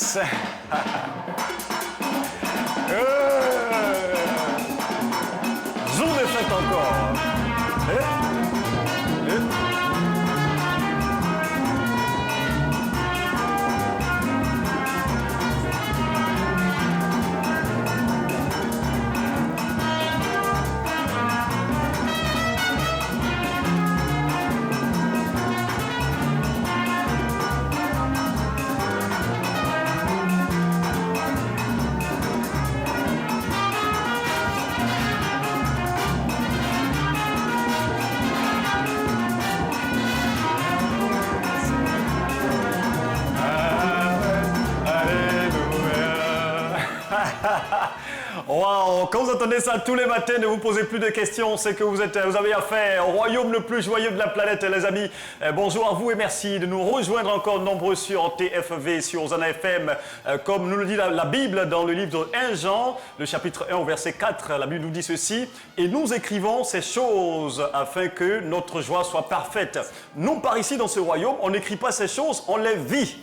Yes. Jour de fête encore. Wow, quand vous entendez ça tous les matins, ne vous posez plus de questions, c'est que vous avez affaire au royaume le plus joyeux de la planète, les amis. Bonjour à vous et merci de nous rejoindre encore nombreux sur TFV, sur Zana FM. Comme nous le dit la Bible dans le livre de 1 Jean, le chapitre 1 au verset 4, la Bible nous dit ceci: et nous écrivons ces choses afin que notre joie soit parfaite. Nous, par ici dans ce royaume, on n'écrit pas ces choses, on les vit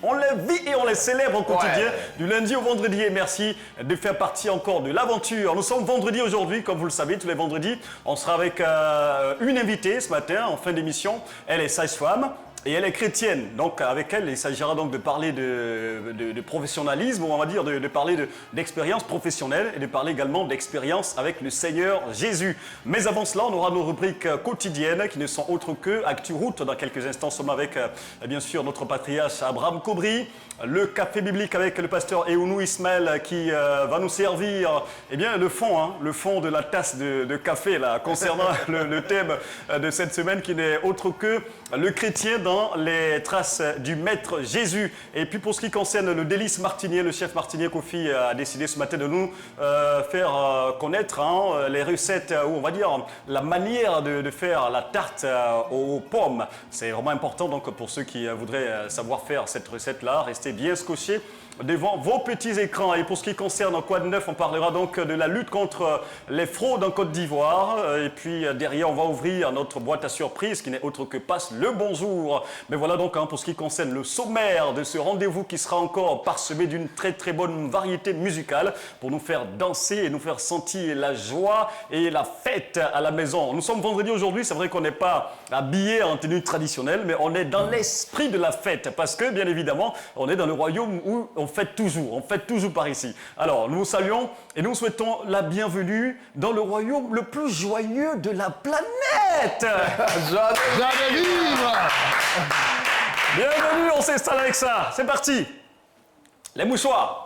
et on les célèbre au quotidien, du lundi au vendredi. Et merci de faire partie encore de l'aventure. Nous sommes vendredi aujourd'hui, comme vous le savez, tous les vendredis. On sera avec une invitée ce matin en fin d'émission. Elle est sage-femme et elle est chrétienne. Donc avec elle, il s'agira donc de parler de professionnalisme, ou on va dire de parler d'expérience professionnelle et de parler également d'expérience avec le Seigneur Jésus. Mais avant cela, on aura nos rubriques quotidiennes qui ne sont autres que Actu Route. Dans quelques instants, nous sommes avec bien sûr notre patriarche Abraham Kobri. Le café biblique avec le pasteur Eounou Ismaël qui va nous servir le fond de la tasse de café là, concernant le thème de cette semaine qui n'est autre que le chrétien dans les traces du Maître Jésus. Et puis pour ce qui concerne le délice martinier, le chef martinier Kofi a décidé ce matin de nous faire connaître les recettes, ou on va dire la manière de faire la tarte aux pommes. C'est vraiment important donc pour ceux qui voudraient savoir faire cette recette-là, restez bien scotchés devant vos petits écrans. Et pour ce qui concerne Quoi de neuf, on parlera donc de la lutte contre les fraudes en Côte d'Ivoire. Et puis derrière, on va ouvrir notre boîte à surprise qui n'est autre que Passe le bonjour. Mais voilà donc pour ce qui concerne le sommaire de ce rendez-vous qui sera encore parsemé d'une très très bonne variété musicale pour nous faire danser et nous faire sentir la joie et la fête à la maison. Nous sommes vendredi aujourd'hui, c'est vrai qu'on n'est pas habillé en tenue traditionnelle, mais on est dans l'esprit de la fête parce que bien évidemment, on est dans le royaume où on fête toujours par ici. Alors, nous vous saluons et nous souhaitons la bienvenue dans le royaume le plus joyeux de la planète. Jamais vivre. Bienvenue, on s'installe avec ça. C'est parti. Les mouchoirs.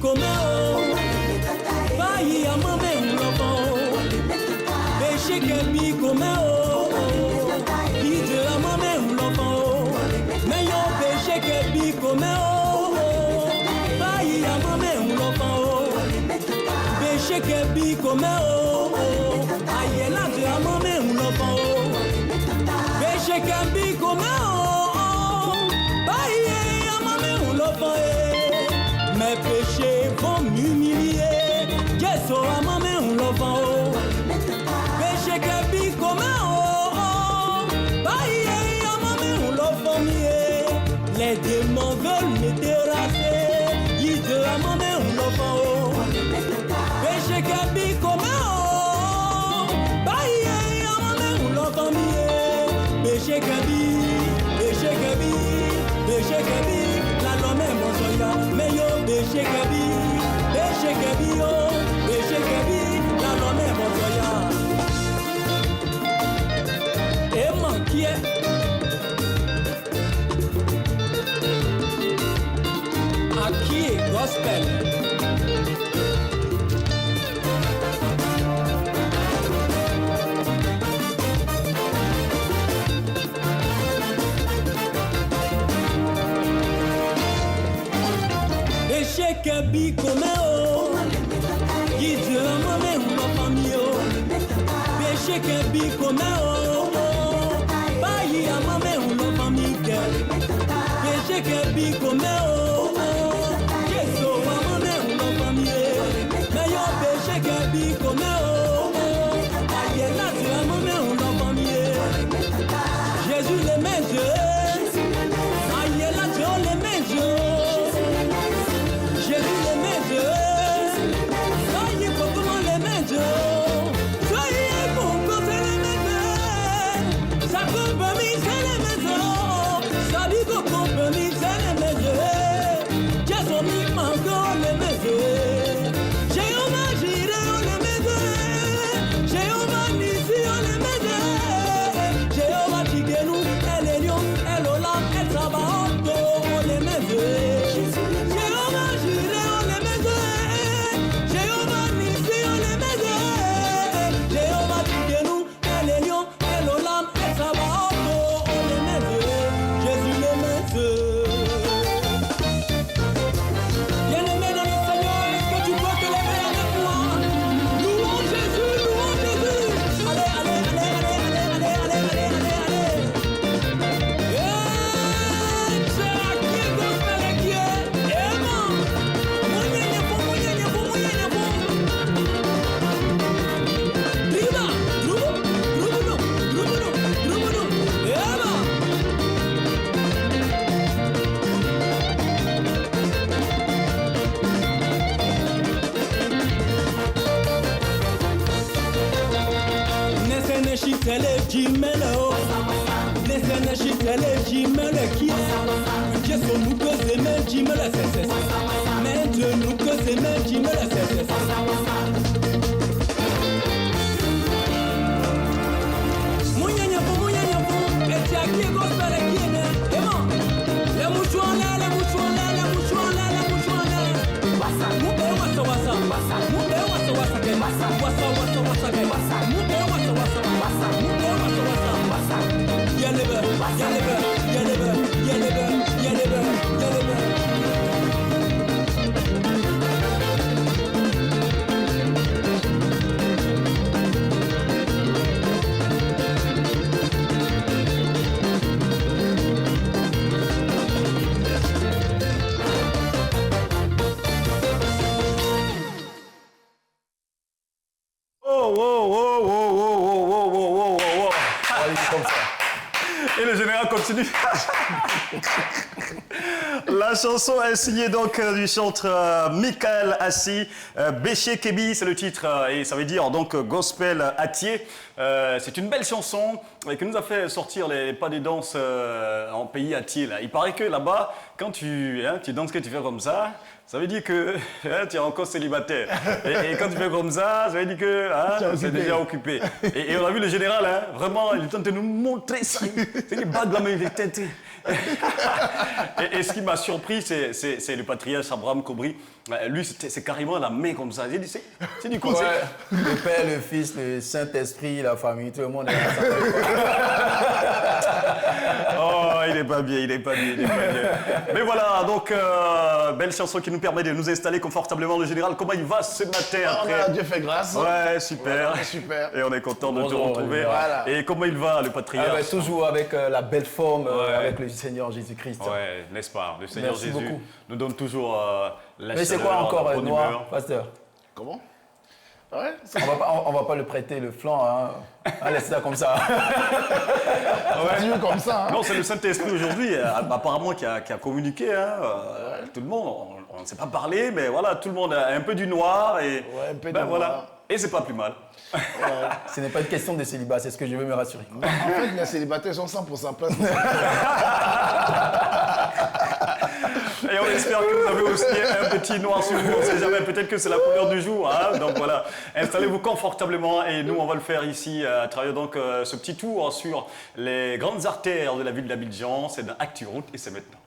Come on, vai a mamãe lobo, deixe que me come e de a mamãe lobo, melhor deixe que me come vai a mamãe lobo, deixe que me come aí ela de a mamãe lobo, deixe que me come vai a mamãe lobo. Mes péchés vont m'humilier. Jésus a ma main on l'enfant. Péché que pique comme Baïe a ma main on l'enfant. Les démons veulent me terrasser. Il te a ma main on l'enfant. Péché que pique comme Baïe a ma main on l'enfant. Péché que pique, péché que pique, péché que pique. La l'homme est mon soya. Mais yo Béché Kabi, oh, Béché Kabi, la l'homme est mon soya. Et manquier. À qui est gospel? Péché Kabi comme oh, il dit la maman ou la famille oh. Péché que bi comme oh Bayi a mamé ou la famille Péché que bi comme oh Yeso a mamé ou la famille Mais yo péché que bi comme oh Aïe là tu a mamé ou la famille Jésus les mains Aïe là tu les mains Jésus les mains Aïe comment les mains Soyez bon quand c'est les mains Ça compte mi c'est les mains Ça dit qu'on compte mi c'est les mains Jésus mi manque les mains J'ai imaginé les mains J'ai humanisé les mains J'ai humanisé nous elle est lion elle ola elle travaille les mains J'ai imaginé les mains J'ai humanisé les mains J'ai humanisé nous elle est lion elle ola elle travaille les mains Jésus les mains Bien-aimé dans le Seigneur, est-ce que tu peux te lever avec moi? Louons Jésus, louons Jésus. Allez, allez, allez, allez, allez, allez, allez, allez, allez. C'est la qui est gospel et qui est aimant. Mouyenne fou, mouyenne fou, mouyenne fou. Driba, drubuno, aimant. Nesene shitele jimele o Nesene shitele jimele ki Jesu nous que c'est même jimele c'est Mais Dieu nous que c'est même jimele c'est Mouyenya fou Et tu as qui est gospel et qui est né Aimant Les mouchouans là, les mouchouans là, les mouchouans là, les mouchouans là Moupe wasa wasa Moupe wasa wasa ke Wasa wasa wasa ke Moupe wasa wasa Moupe wasa wasa Yalebe, yalebe, yalebe, yalebe, yalebe, yalebe Oh. Comme ça. Et le général continue. La chanson est signée donc du chanteur Michael Assi. Béché Kébi, c'est le titre et ça veut dire donc gospel Atié. C'est une belle chanson que nous a fait sortir les pas des danses en pays Atié. Là. Il paraît que là-bas, quand tu danses, que tu fais comme ça veut dire que tu es encore célibataire. Et quand tu fais comme ça veut dire que c'est déjà occupé. Et on a vu le général, vraiment, il tente de nous montrer ça. C'est les bagues là, mais il est teinté. Et ce qui m'a surpris, c'est le patriarche Abraham Kobri. Lui, c'est carrément la main comme ça. C'est du conseil. Ouais, le Père, le Fils, le Saint-Esprit, la famille, tout le monde est ensemble. Oh, il n'est pas bien. Mais voilà, donc, belle chanson qui nous permet de nous installer confortablement. Le général, comment il va ce matin après? On a Dieu fait grâce. Ouais, super. Voilà, super. Et on est content de te Bonjour, retrouver. voilà. Et comment il va, le patriarche? Toujours avec la belle forme, avec le Seigneur Jésus-Christ. Ouais, n'est-ce pas? Le Seigneur Merci Jésus beaucoup. nous donne toujours la Mais c'est chaleur, quoi encore, la bonne Noir, humeur. pasteur? Comment? Ouais, On va pas le prêter le flanc, hein. Laisse ça comme ça. Dieu comme ça. Hein. Non, c'est le Saint-Esprit aujourd'hui, apparemment, qui a communiqué. Tout le monde, on ne sait pas parler, mais voilà, tout le monde a un peu du noir. Et, Ouais, un peu du noir. Et c'est pas plus mal. Ce n'est pas une question de célibat, c'est ce que je veux me rassurer. En fait, les célibataires sont 100% place. Et on espère que vous avez aussi un petit noir sur vous. On ne sait jamais, peut-être que c'est la couleur du jour. Hein. Donc voilà, installez-vous confortablement et nous, on va le faire ici à travers donc, ce petit tour sur les grandes artères de la ville d'Abidjan. C'est dans ActuRoute et c'est maintenant.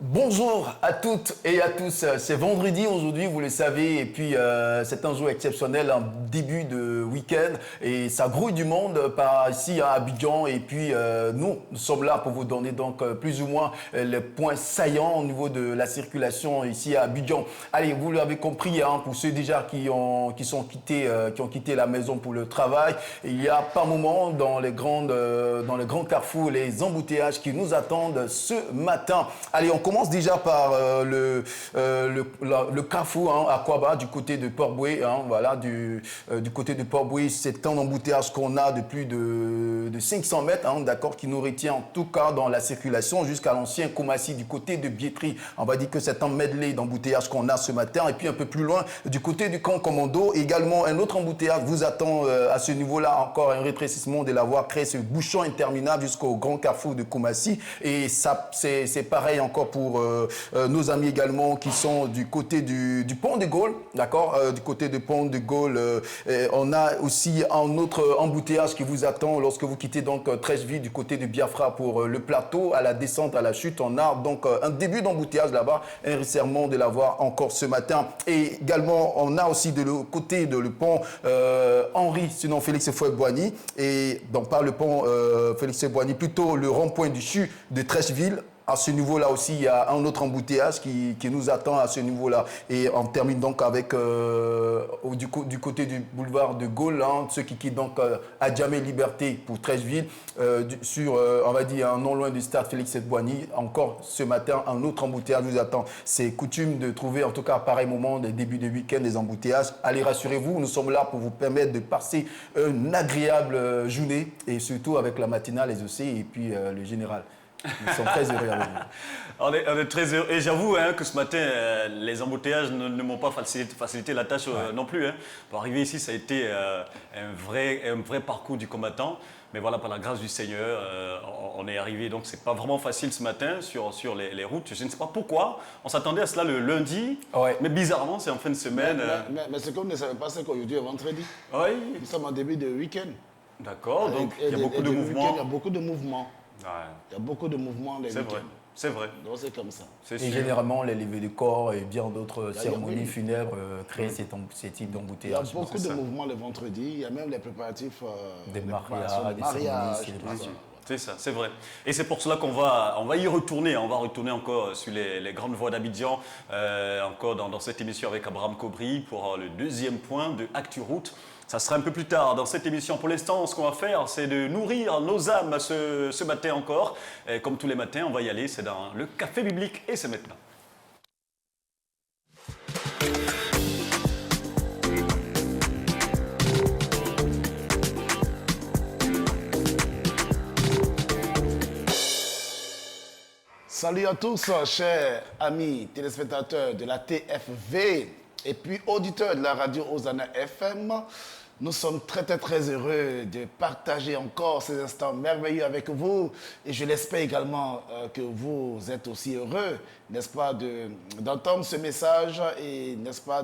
Bonjour à toutes et à tous. C'est vendredi aujourd'hui, vous le savez, et puis c'est un jour exceptionnel, un début de week-end, et ça grouille du monde par ici à Abidjan. Et puis nous sommes là pour vous donner donc plus ou moins les points saillants au niveau de la circulation ici à Abidjan. Allez, vous l'avez compris, hein, pour ceux déjà qui ont quitté la maison pour le travail, il y a par moment dans les grands carrefours les embouteillages qui nous attendent ce matin. Allez, on commence déjà par le carrefour hein, à Kwaba, du côté de Port-Boué. Hein, voilà, du côté de Port-Boué, c'est un embouteillage qu'on a de plus de 500 mètres, hein, d'accord, qui nous retient en tout cas dans la circulation jusqu'à l'ancien Koumassi du côté de Biétry. On va dire que c'est un medley d'embouteillage qu'on a ce matin. Et puis un peu plus loin, du côté du camp Commando, également un autre embouteillage vous attend à ce niveau-là, encore un rétrécissement de la voie, créé ce bouchon interminable jusqu'au grand carrefour de Koumassi. Et ça, c'est pareil encore pour nos amis également qui sont du côté du pont de Gaulle, d'accord, du côté du pont de Gaulle, on a aussi un autre embouteillage qui vous attend lorsque vous quittez donc Trècheville du côté de Biafra pour le plateau, à la descente, à la chute. On a donc un début d'embouteillage là-bas, un resserrement de la voie encore ce matin. Et également, on a aussi de l'autre côté de le pont Henri, sinon Félix Houphouët-Boigny, et donc par le pont Félix Houphouët-Boigny, plutôt le rond-point du CHU de Trècheville. À ce niveau-là aussi, il y a un autre embouteillage qui nous attend à ce niveau-là. Et on termine donc avec, du côté du boulevard de Gaulle, hein, ceux qui quittent donc à Djamé Liberté pour Trècheville, on va dire, non loin du stade Félix Houphouët-Boigny. Encore ce matin, un autre embouteillage vous attend. C'est coutume de trouver, en tout cas à pareil moment, des débuts de week-end, des embouteillages. Allez, rassurez-vous, nous sommes là pour vous permettre de passer une agréable journée, et surtout avec la matinale, les OC et puis le général. Nous sommes très heureux avec vous. On est très heureux. Et j'avoue hein, que ce matin, les embouteillages ne m'ont pas facilité la tâche non plus. Hein. Pour arriver ici, ça a été un vrai parcours du combattant. Mais voilà, par la grâce du Seigneur, on est arrivé. Donc, c'est pas vraiment facile ce matin sur les routes. Je ne sais pas pourquoi. On s'attendait à cela le lundi. Ouais. Mais bizarrement, c'est en fin de semaine. Mais ce qu'on ne savait pas, c'est qu'aujourd'hui est vendredi. Oui. Nous sommes en début de week-end. D'accord. Donc, il y a beaucoup de mouvements. Il y a beaucoup de mouvements. Ouais. Il y a beaucoup de mouvements les week-ends. C'est vrai. Donc c'est comme ça. Et généralement, les levées de corps et bien d'autres cérémonies funèbres créent ces types d'embouteillages. Il y a beaucoup de mouvements le vendredi. Il y a même les préparatifs des mariages, des cérémonies. C'est ça, c'est vrai. Et c'est pour cela qu'on va y retourner. On va retourner encore sur les grandes voies d'Abidjan, encore dans cette émission avec Abraham Kobri pour le deuxième point de Actu Route. Ça sera un peu plus tard dans cette émission. Pour l'instant, ce qu'on va faire, c'est de nourrir nos âmes ce matin encore. Et comme tous les matins, on va y aller. C'est dans le Café Biblique et c'est maintenant. Salut à tous, chers amis téléspectateurs de la TFV et puis auditeurs de la radio Hosanna FM. Nous sommes très heureux de partager encore ces instants merveilleux avec vous. Et je l'espère également que vous êtes aussi heureux, n'est-ce pas, d'entendre ce message et, n'est-ce pas,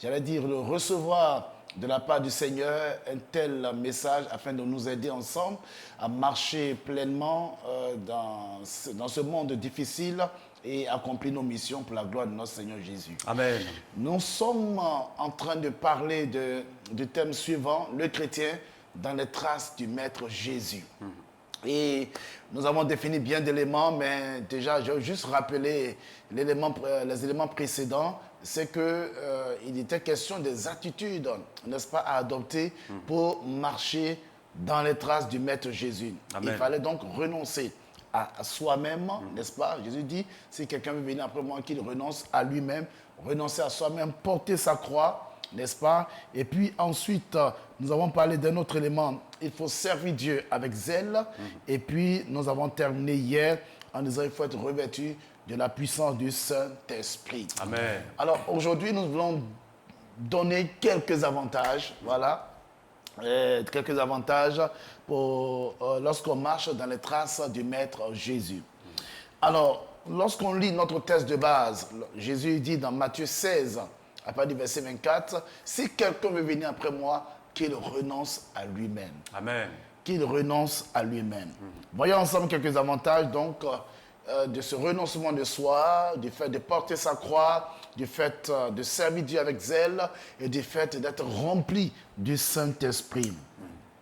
j'allais dire, le recevoir de la part du Seigneur, un tel message afin de nous aider ensemble à marcher pleinement dans ce monde difficile et accomplir nos missions pour la gloire de notre Seigneur Jésus. Amen. Nous sommes en train de parler du thème suivant, le chrétien dans les traces du Maître Jésus. Et nous avons défini bien d'éléments, mais déjà, je vais juste rappeler les éléments précédents. C'est qu'il était question des attitudes, n'est-ce pas, à adopter pour marcher dans les traces du Maître Jésus. Amen. Il fallait donc renoncer à soi-même, n'est-ce pas? Jésus dit, si quelqu'un veut venir après moi, qu'il renonce à lui-même, renoncer à soi-même, porter sa croix, n'est-ce pas? Et puis ensuite, nous avons parlé d'un autre élément. Il faut servir Dieu avec zèle. Et puis, nous avons terminé hier en disant qu'il faut être revêtu de la puissance du Saint-Esprit. Amen. Alors, aujourd'hui, nous voulons donner quelques avantages, voilà. Quelques avantages pour lorsqu'on marche dans les traces du Maître Jésus. Alors, lorsqu'on lit notre texte de base, Jésus dit dans Matthieu 16, à partir du verset 24, « Si quelqu'un veut venir après moi, qu'il renonce à lui-même. » Amen. Qu'il renonce à lui-même. Voyons ensemble quelques avantages, donc, de ce renoncement de soi, du fait de porter sa croix, du fait de servir Dieu avec zèle et du fait d'être rempli du Saint-Esprit.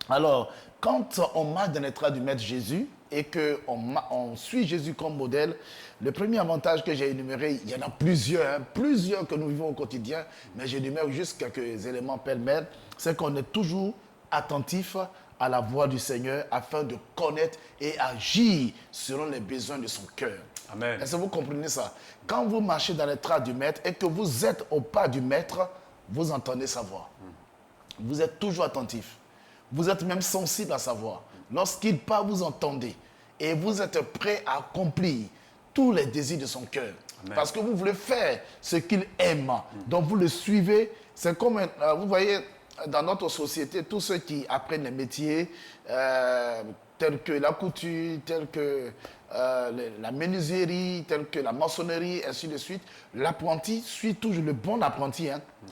Alors, quand on marche dans les traces du Maître Jésus et qu'on suit Jésus comme modèle, le premier avantage que j'ai énuméré, il y en a plusieurs, plusieurs que nous vivons au quotidien, mais j'énumère juste quelques éléments pêle-mêle, c'est qu'on est toujours attentif à la voix du Seigneur afin de connaître et agir selon les besoins de son cœur. Amen. Est-ce que vous comprenez ça? Quand vous marchez dans les traces du Maître et que vous êtes au pas du Maître, vous entendez sa voix. Vous êtes toujours attentif. Vous êtes même sensible à sa voix. Lorsqu'il parle, vous entendez. Et vous êtes prêt à accomplir tous les désirs de son cœur. Amen. Parce que vous voulez faire ce qu'il aime. Donc vous le suivez. C'est comme, vous voyez, dans notre société, tous ceux qui apprennent les métiers, tels que la couture, tels que la menuiserie, tels que la maçonnerie, ainsi de suite, l'apprenti suit toujours, le bon apprenti,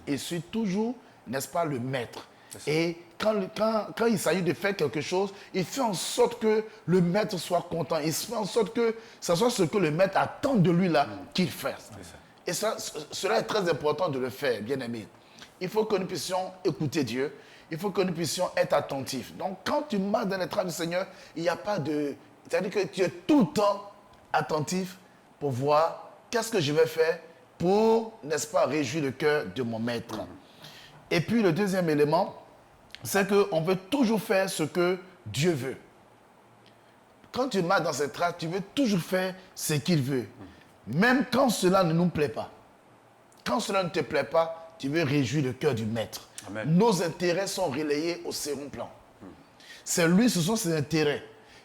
et suit toujours, n'est-ce pas, le maître. Et quand il s'agit de faire quelque chose, il fait en sorte que le maître soit content. Il fait en sorte que ce soit ce que le maître attend de lui là qu'il fasse. Et cela est très important de le faire, bien aimé. Il faut que nous puissions écouter Dieu. Il faut que nous puissions être attentifs. Donc, quand tu marches dans les traces du Seigneur, il n'y a pas de... C'est-à-dire que tu es tout le temps attentif pour voir qu'est-ce que je vais faire pour, n'est-ce pas, réjouir le cœur de mon maître. Et puis, le deuxième élément, c'est qu'on veut toujours faire ce que Dieu veut. Quand tu marches dans ces traces, tu veux toujours faire ce qu'il veut. Même quand cela ne nous plaît pas. Quand cela ne te plaît pas, tu veux réjouir le cœur du maître. Amen. Nos intérêts sont relayés au second plan. C'est lui, ce sont ses intérêts.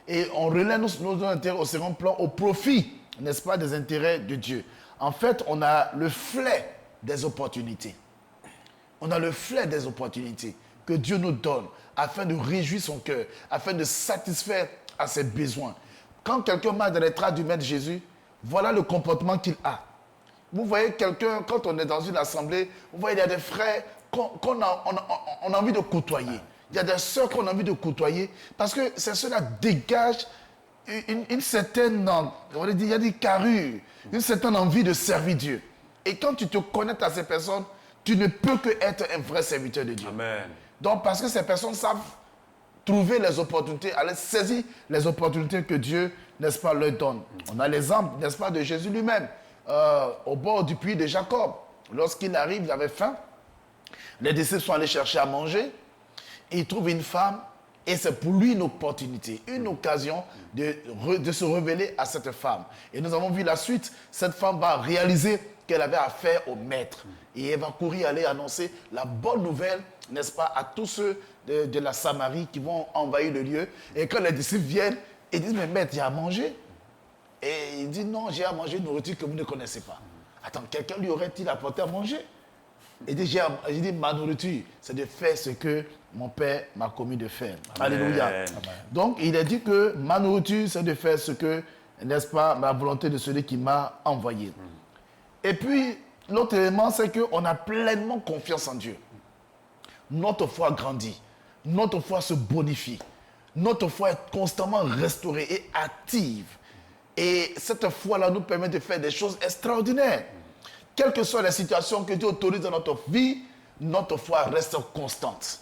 Et on relaie nos intérêts au second plan au profit, n'est-ce pas, des intérêts de Dieu. En fait, on a le flai des opportunités. On a le flai des opportunités que Dieu nous donne afin de réjouir son cœur, afin de satisfaire à ses besoins. Quand quelqu'un marche dans les traces du Maître Jésus, voilà le comportement qu'il a. Vous voyez quelqu'un, quand on est dans une assemblée, vous voyez, il y a des frères qu'on a envie de côtoyer. Il y a des sœurs qu'on a envie de côtoyer parce que cela dégage une certaine, on va dire, il y a des carrures, une certaine envie de servir Dieu. Et quand tu te connectes à ces personnes, tu ne peux que être un vrai serviteur de Dieu. Amen. Donc, parce que ces personnes savent trouver les opportunités, aller saisir les opportunités que Dieu, n'est-ce pas, leur donne. On a l'exemple, n'est-ce pas, de Jésus lui-même, au bord du puits de Jacob. Lorsqu'il arrive, il avait faim. Les disciples sont allés chercher à manger. Il trouve une femme et c'est pour lui une opportunité, une occasion de se révéler à cette femme. Et nous avons vu la suite. Cette femme va réaliser qu'elle avait affaire au maître. Et elle va courir aller annoncer la bonne nouvelle, n'est-ce pas, à tous ceux de la Samarie qui vont envahir le lieu. Et quand les disciples viennent, ils disent, mais maître, il y a à manger. Et il dit, non, j'ai à manger une nourriture que vous ne connaissez pas. Attends, quelqu'un lui aurait-il apporté à manger? Il dit, ma nourriture, c'est de faire ce que mon Père m'a commis de faire. Amen. Alléluia. Amen. Donc, il a dit que ma nourriture, c'est de faire ce que, n'est-ce pas, ma volonté de celui qui m'a envoyé. Et puis, l'autre élément, c'est qu'on a pleinement confiance en Dieu. Notre foi grandit. Notre foi se bonifie. Notre foi est constamment restaurée et active. Et cette foi-là nous permet de faire des choses extraordinaires. Quelles que soient les situations que Dieu autorise dans notre vie, notre foi reste constante.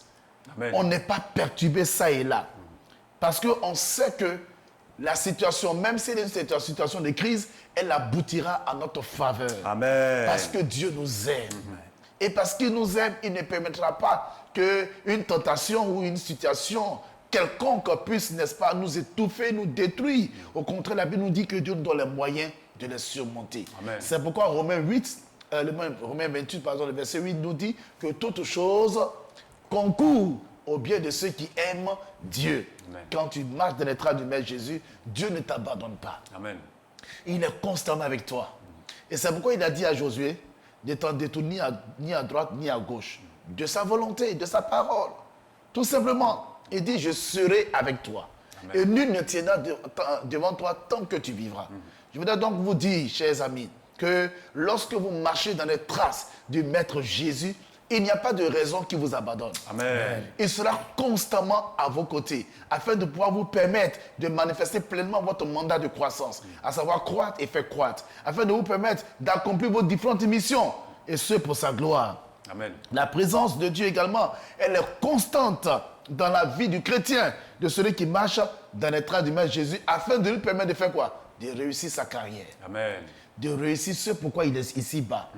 Amen. On n'est pas perturbé ça et là. Parce qu'on sait que la situation, même si c'est une situation de crise, elle aboutira à notre faveur. Amen. Parce que Dieu nous aime. Et parce qu'il nous aime, il ne permettra pas qu'une tentation ou une situation quelconque puisse, n'est-ce pas, nous étouffer, nous détruire. Au contraire, la Bible nous dit que Dieu nous donne les moyens de les surmonter. Amen. C'est pourquoi Romains 28, par exemple, le verset 8 nous dit que toute chose concourt au bien de ceux qui aiment Dieu. Amen. Quand tu marches dans les traces du Maître Jésus, Dieu ne t'abandonne pas. Amen. Il est constamment avec toi. Et c'est pourquoi il a dit à Josué de t'en détourner ni à droite ni à gauche. De sa volonté, de sa parole. Tout simplement. Il dit, je serai avec toi. Amen. Et nul ne tiendra devant toi tant que tu vivras. Je voudrais donc vous dire, chers amis, que lorsque vous marchez dans les traces du Maître Jésus, il n'y a pas de raison qu'il vous abandonne. Amen. Il sera constamment à vos côtés afin de pouvoir vous permettre de manifester pleinement votre mandat de croissance, à savoir croître et faire croître, afin de vous permettre d'accomplir vos différentes missions, et ce pour sa gloire. Amen. La présence de Dieu également, elle est constante dans la vie du chrétien, de celui qui marche dans les traces du Maître Jésus, afin de lui permettre de faire quoi? De réussir sa carrière, Amen. de réussir ce pourquoi il est ici-bas.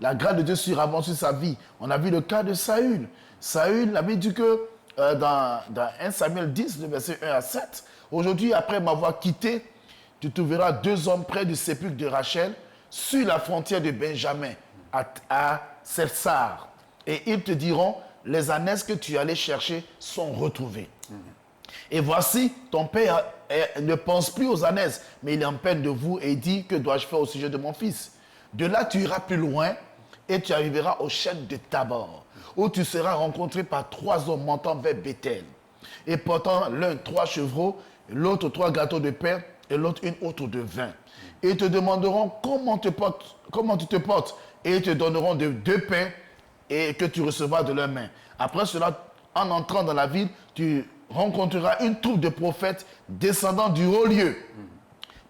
La grâce de Dieu surabonde sur sa vie. On a vu le cas de Saül. Saül, la Bible dit que dans 1 Samuel 10, le verset 1 à 7, aujourd'hui, après m'avoir quitté, tu trouveras 2 hommes près du sépulcre de Rachel, sur la frontière de Benjamin, à Selsar. Et ils te diront, les ânesses que tu allais chercher sont retrouvées. Et voici, ton père ne pense plus aux ânesses, mais il est en peine de vous et dit, que dois-je faire au sujet de mon fils? De là, tu iras plus loin et tu arriveras au chêne de Tabor, où tu seras rencontré par 3 hommes montant vers Bethel, et portant l'un 3 chevreaux, l'autre 3 gâteaux de pain, et l'autre une outre de vin. Et ils te demanderont comment tu te portes, et ils te donneront 2 pains et que tu recevras de leurs mains. Après cela, en entrant dans la ville, tu rencontreras une troupe de prophètes descendant du haut lieu,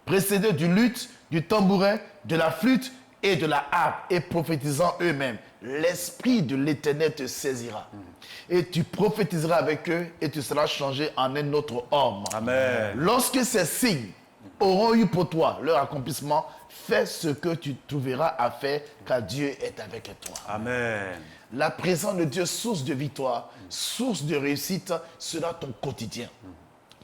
précédés du luth, du tambourin, de la flûte et de la harpe, et prophétisant eux-mêmes. L'Esprit de l'Éternel te saisira. Et tu prophétiseras avec eux et tu seras changé en un autre homme. Amen. Lorsque ces signes auront eu pour toi leur accomplissement, fais ce que tu trouveras à faire, car Dieu est avec toi. Amen. La présence de Dieu, source de victoire, source de réussite, sera ton quotidien.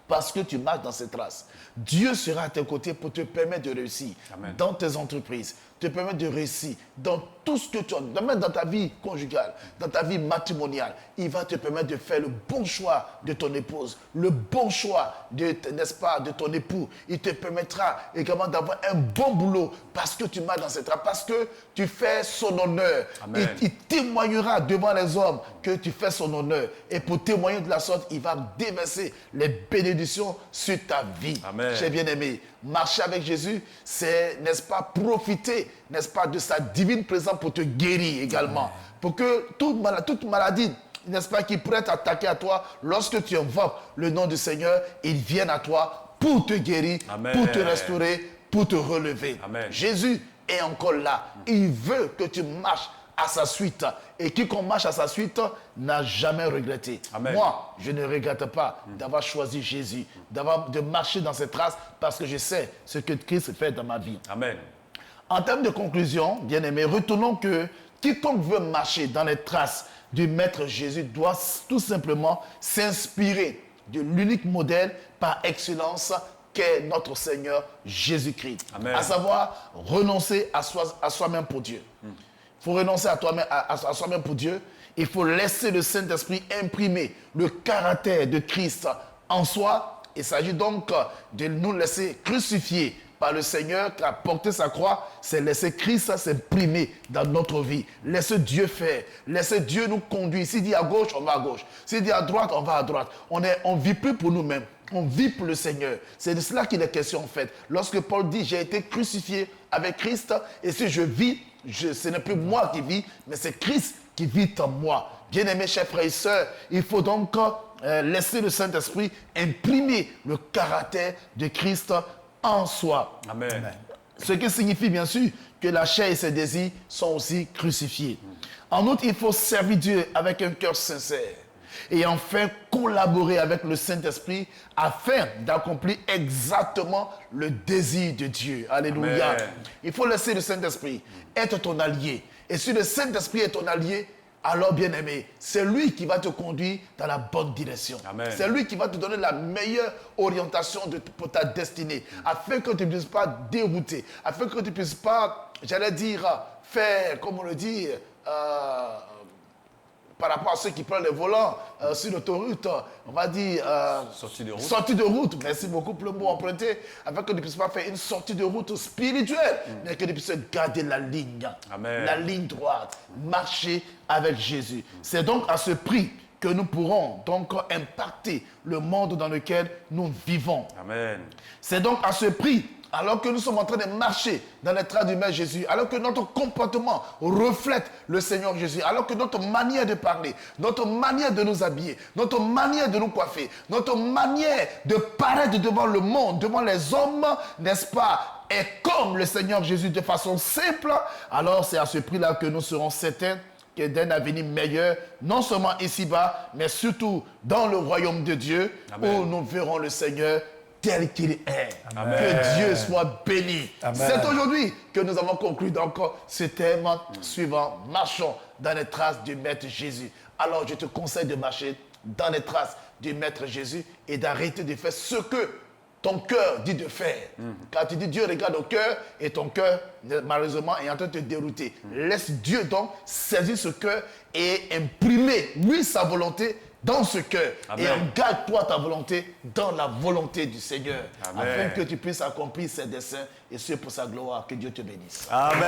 Parce que tu marches dans ses traces. Dieu sera à tes côtés pour te permettre de réussir. Amen. Dans tes entreprises, te permettre de réussir dans tout ce que tu as, même dans ta vie conjugale, dans ta vie matrimoniale. Il va te permettre de faire le bon choix de ton épouse, le bon choix n'est-ce pas, de ton époux. Il te permettra également d'avoir un bon boulot parce que tu marches dans ses traces, parce que tu fais son honneur. Amen. Il témoignera devant les hommes que tu fais son honneur. Et pour témoigner de la sorte, il va déverser les bénédictions sur ta vie. Amen. J'ai bien aimé. Marcher avec Jésus, c'est, n'est-ce pas, profiter, n'est-ce pas, de sa divine présence pour te guérir également. Pour que toute maladie, n'est-ce pas, qui pourrait t'attaquer à toi, lorsque tu invoques le nom du Seigneur, il vient à toi pour te guérir, Amen. pour te restaurer, pour te relever. Amen. Jésus est encore là. Il veut que tu marches à sa suite. Et quiconque marche à sa suite n'a jamais regretté. Amen. Moi, je ne regrette pas d'avoir choisi Jésus, de marcher dans ses traces, parce que je sais ce que Christ fait dans ma vie. Amen. En termes de conclusion, bien-aimés, retenons que quiconque veut marcher dans les traces du Maître Jésus doit tout simplement s'inspirer de l'unique modèle par excellence qu'est notre Seigneur Jésus-Christ. Amen. À savoir, renoncer à soi-même pour Dieu. Il faut renoncer à soi-même pour Dieu. Il faut laisser le Saint-Esprit imprimer le caractère de Christ en soi. Il s'agit donc de nous laisser crucifier par le Seigneur qui a porté sa croix. C'est laisser Christ s'imprimer dans notre vie. Laisser Dieu faire. Laisser Dieu nous conduire. S'il dit à gauche, on va à gauche. S'il dit à droite, on va à droite. On ne vit plus pour nous-mêmes. On vit pour le Seigneur. C'est de cela qu'il est question en fait. Lorsque Paul dit, j'ai été crucifié avec Christ et si je vis, ce n'est plus moi qui vis, mais c'est Christ qui vit en moi. Bien-aimés chers frères et sœurs, il faut donc laisser le Saint-Esprit imprimer le caractère de Christ en soi. Amen. Ce qui signifie bien sûr que la chair et ses désirs sont aussi crucifiés. En outre, il faut servir Dieu avec un cœur sincère. Et enfin, collaborer avec le Saint-Esprit afin d'accomplir exactement le désir de Dieu. Alléluia. Amen. Il faut laisser le Saint-Esprit être ton allié. Et si le Saint-Esprit est ton allié, alors bien aimé, c'est lui qui va te conduire dans la bonne direction. Amen. C'est lui qui va te donner la meilleure orientation pour ta destinée, afin que tu ne puisses pas dérouter, afin que tu ne puisses pas, j'allais dire, faire, comme on le dit, par rapport à ceux qui prennent les volants sur l'autoroute, on va dire... Sortie de route. Sortie de route, merci beaucoup pour le mot emprunté, afin que tu ne puisses pas faire une sortie de route spirituelle, mais que tu puisses garder la ligne, Amen. la ligne droite, marcher avec Jésus. C'est donc à ce prix que nous pourrons donc impacter le monde dans lequel nous vivons. Amen. C'est donc à ce prix alors que nous sommes en train de marcher dans les traces du Maître Jésus, alors que notre comportement reflète le Seigneur Jésus, alors que notre manière de parler, notre manière de nous habiller, notre manière de nous coiffer, notre manière de paraître devant le monde, devant les hommes, n'est-ce pas, est comme le Seigneur Jésus de façon simple, alors c'est à ce prix-là que nous serons certains que d'un avenir meilleur, non seulement ici-bas, mais surtout dans le royaume de Dieu, Amen. Où nous verrons le Seigneur tel qu'il est. Amen. Que Dieu soit béni. Amen. C'est aujourd'hui que nous avons conclu donc ce thème suivant, marchons dans les traces du Maître Jésus. Alors je te conseille de marcher dans les traces du Maître Jésus et d'arrêter de faire ce que ton cœur dit de faire. Quand tu dis Dieu regarde au cœur et ton cœur, malheureusement, est en train de te dérouter. Laisse Dieu donc saisir ce cœur et imprimer, lui, sa volonté dans ce cœur. Amen. Et engage-toi ta volonté dans la volonté du Seigneur. Amen. Afin que tu puisses accomplir ses desseins et ce pour sa gloire. Que Dieu te bénisse. Amen.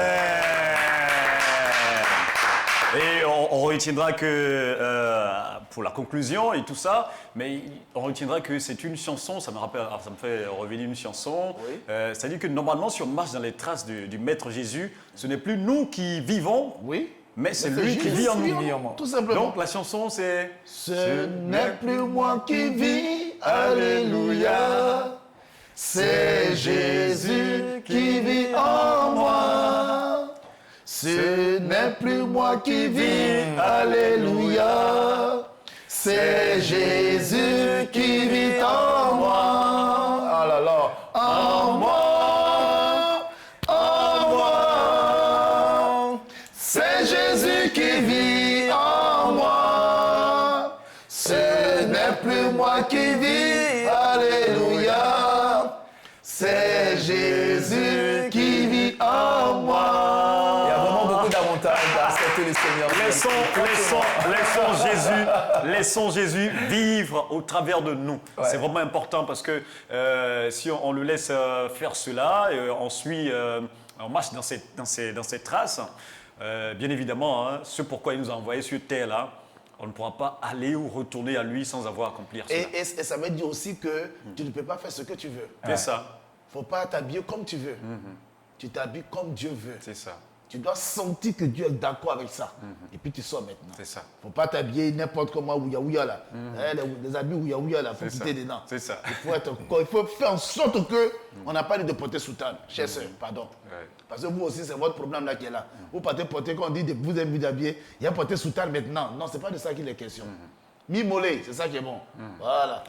Et on retiendra que, pour la conclusion et tout ça, mais on retiendra que c'est une chanson, ça me fait revenir une chanson. Oui. C'est-à-dire que normalement, si on marche dans les traces du Maître Jésus, ce n'est plus nous qui vivons, oui. Mais c'est lui qui vit en nous. Tout simplement. Donc la chanson c'est... Ce n'est plus moi qui vis, alléluia. C'est Jésus qui vit en moi. Ce n'est plus moi qui vis, alléluia. C'est Jésus qui vit en moi. Ah là là, en moi. C'est Jésus qui vit en moi. Ce n'est plus moi qui vis, alléluia. C'est Jésus qui vit en moi. Il y a vraiment beaucoup d'avantages à accepter le Seigneur. Laissons Jésus vivre au travers de nous. Ouais. C'est vraiment important parce que si on le laisse faire cela, on marche dans ses traces. Bien évidemment, ce pourquoi il nous a envoyés sur terre là, on ne pourra pas aller ou retourner à lui sans avoir accompli cela. Et ça veut dire aussi que tu ne peux pas faire ce que tu veux. C'est ça. Il ne faut pas t'habiller comme tu veux. Tu t'habilles comme Dieu veut. C'est ça. Tu dois sentir que Dieu est d'accord avec ça. Et puis tu sors maintenant. C'est ça. Il ne faut pas t'habiller n'importe comment ouya là. Les habits ouya là, il faut quitter dedans. C'est ça. Il faut faire en sorte qu'on n'a pas de porter soutane. Chers sœurs, pardon. Ouais. Parce que vous aussi, c'est votre problème là qui est là. Vous partez porter, quand on dit de vous avez d'habiller, il y a porter soutane maintenant. Non, ce n'est pas de ça qu'il est question. Mi-mollet, c'est ça qui est bon. Voilà.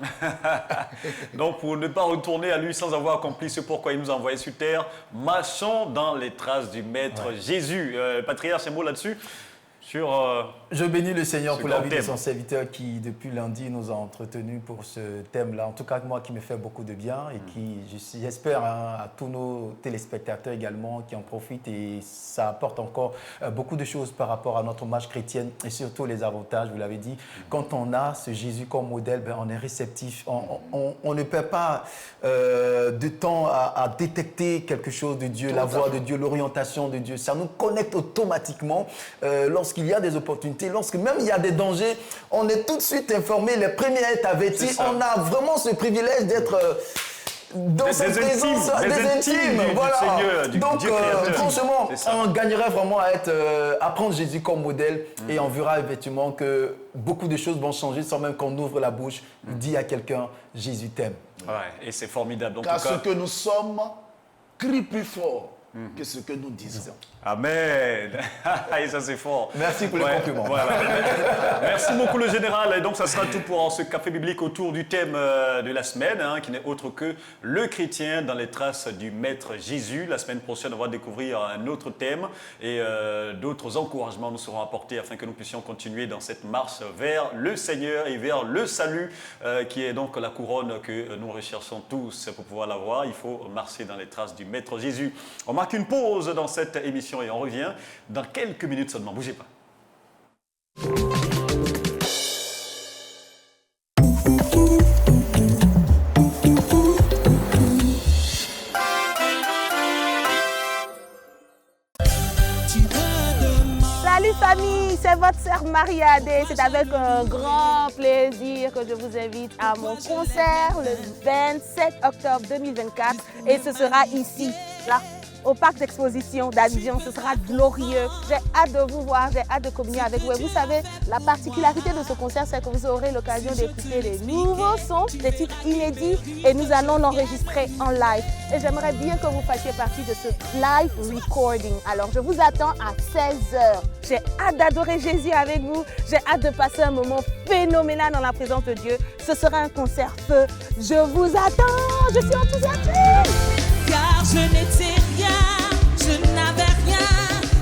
Donc, pour ne pas retourner à lui sans avoir accompli ce pourquoi il nous a envoyés sur terre, marchons dans les traces du Maître Jésus. Patriarche, un mot là-dessus Je bénis le Seigneur pour la vie de son serviteur qui, depuis lundi, nous a entretenus pour ce thème-là. En tout cas, moi, qui me fait beaucoup de bien et qui, j'espère, à tous nos téléspectateurs également qui en profitent. Et ça apporte encore beaucoup de choses par rapport à notre marche chrétienne et surtout les avantages, vous l'avez dit. Quand on a ce Jésus comme modèle, on est réceptif. On ne perd pas de temps à détecter quelque chose de Dieu, la voix de Dieu, l'orientation de Dieu. Ça nous connecte automatiquement lorsqu'il y a des opportunités. Lorsque même il y a des dangers, on est tout de suite informé, les premiers à être avertis. On a vraiment ce privilège d'être dans cette présence des intimes. Voilà. Seigneur, donc, franchement, on gagnerait vraiment à prendre Jésus comme modèle et on verra effectivement que beaucoup de choses vont changer sans même qu'on ouvre la bouche. Il dit à quelqu'un, Jésus t'aime. Ouais, et c'est formidable. Car ce que nous sommes crie plus fort que ce que nous disons. Amen. Et ça, c'est fort. Merci pour les compliments. Voilà. Merci beaucoup, le général. Et donc, ça sera tout pour ce café biblique autour du thème de la semaine, qui n'est autre que le chrétien dans les traces du Maître Jésus. La semaine prochaine, on va découvrir un autre thème et d'autres encouragements nous seront apportés afin que nous puissions continuer dans cette marche vers le Seigneur et vers le salut, qui est donc la couronne que nous recherchons tous pour pouvoir l'avoir. Il faut marcher dans les traces du Maître Jésus. On marque une pause dans cette émission et on revient dans quelques minutes seulement. Bougez pas. Salut famille, c'est votre votre sœur Marie-Adé. C'est avec un grand plaisir que je vous invite à mon concert le 27 octobre 2024. Et ce sera ici, là, au parc d'exposition d'Abidjan. Ce sera glorieux. J'ai hâte de vous voir, j'ai hâte de communier avec vous. Et vous savez, la particularité de ce concert, c'est que vous aurez l'occasion d'écouter les nouveaux sons, des titres inédits, et nous allons l'enregistrer en live. Et j'aimerais bien que vous fassiez partie de ce live recording. Alors, je vous attends à 16h. J'ai hâte d'adorer Jésus avec vous. J'ai hâte de passer un moment phénoménal dans la présence de Dieu. Ce sera un concert feu. Je vous attends. Je suis enthousiaste. Car je n'étais rien, je n'avais rien,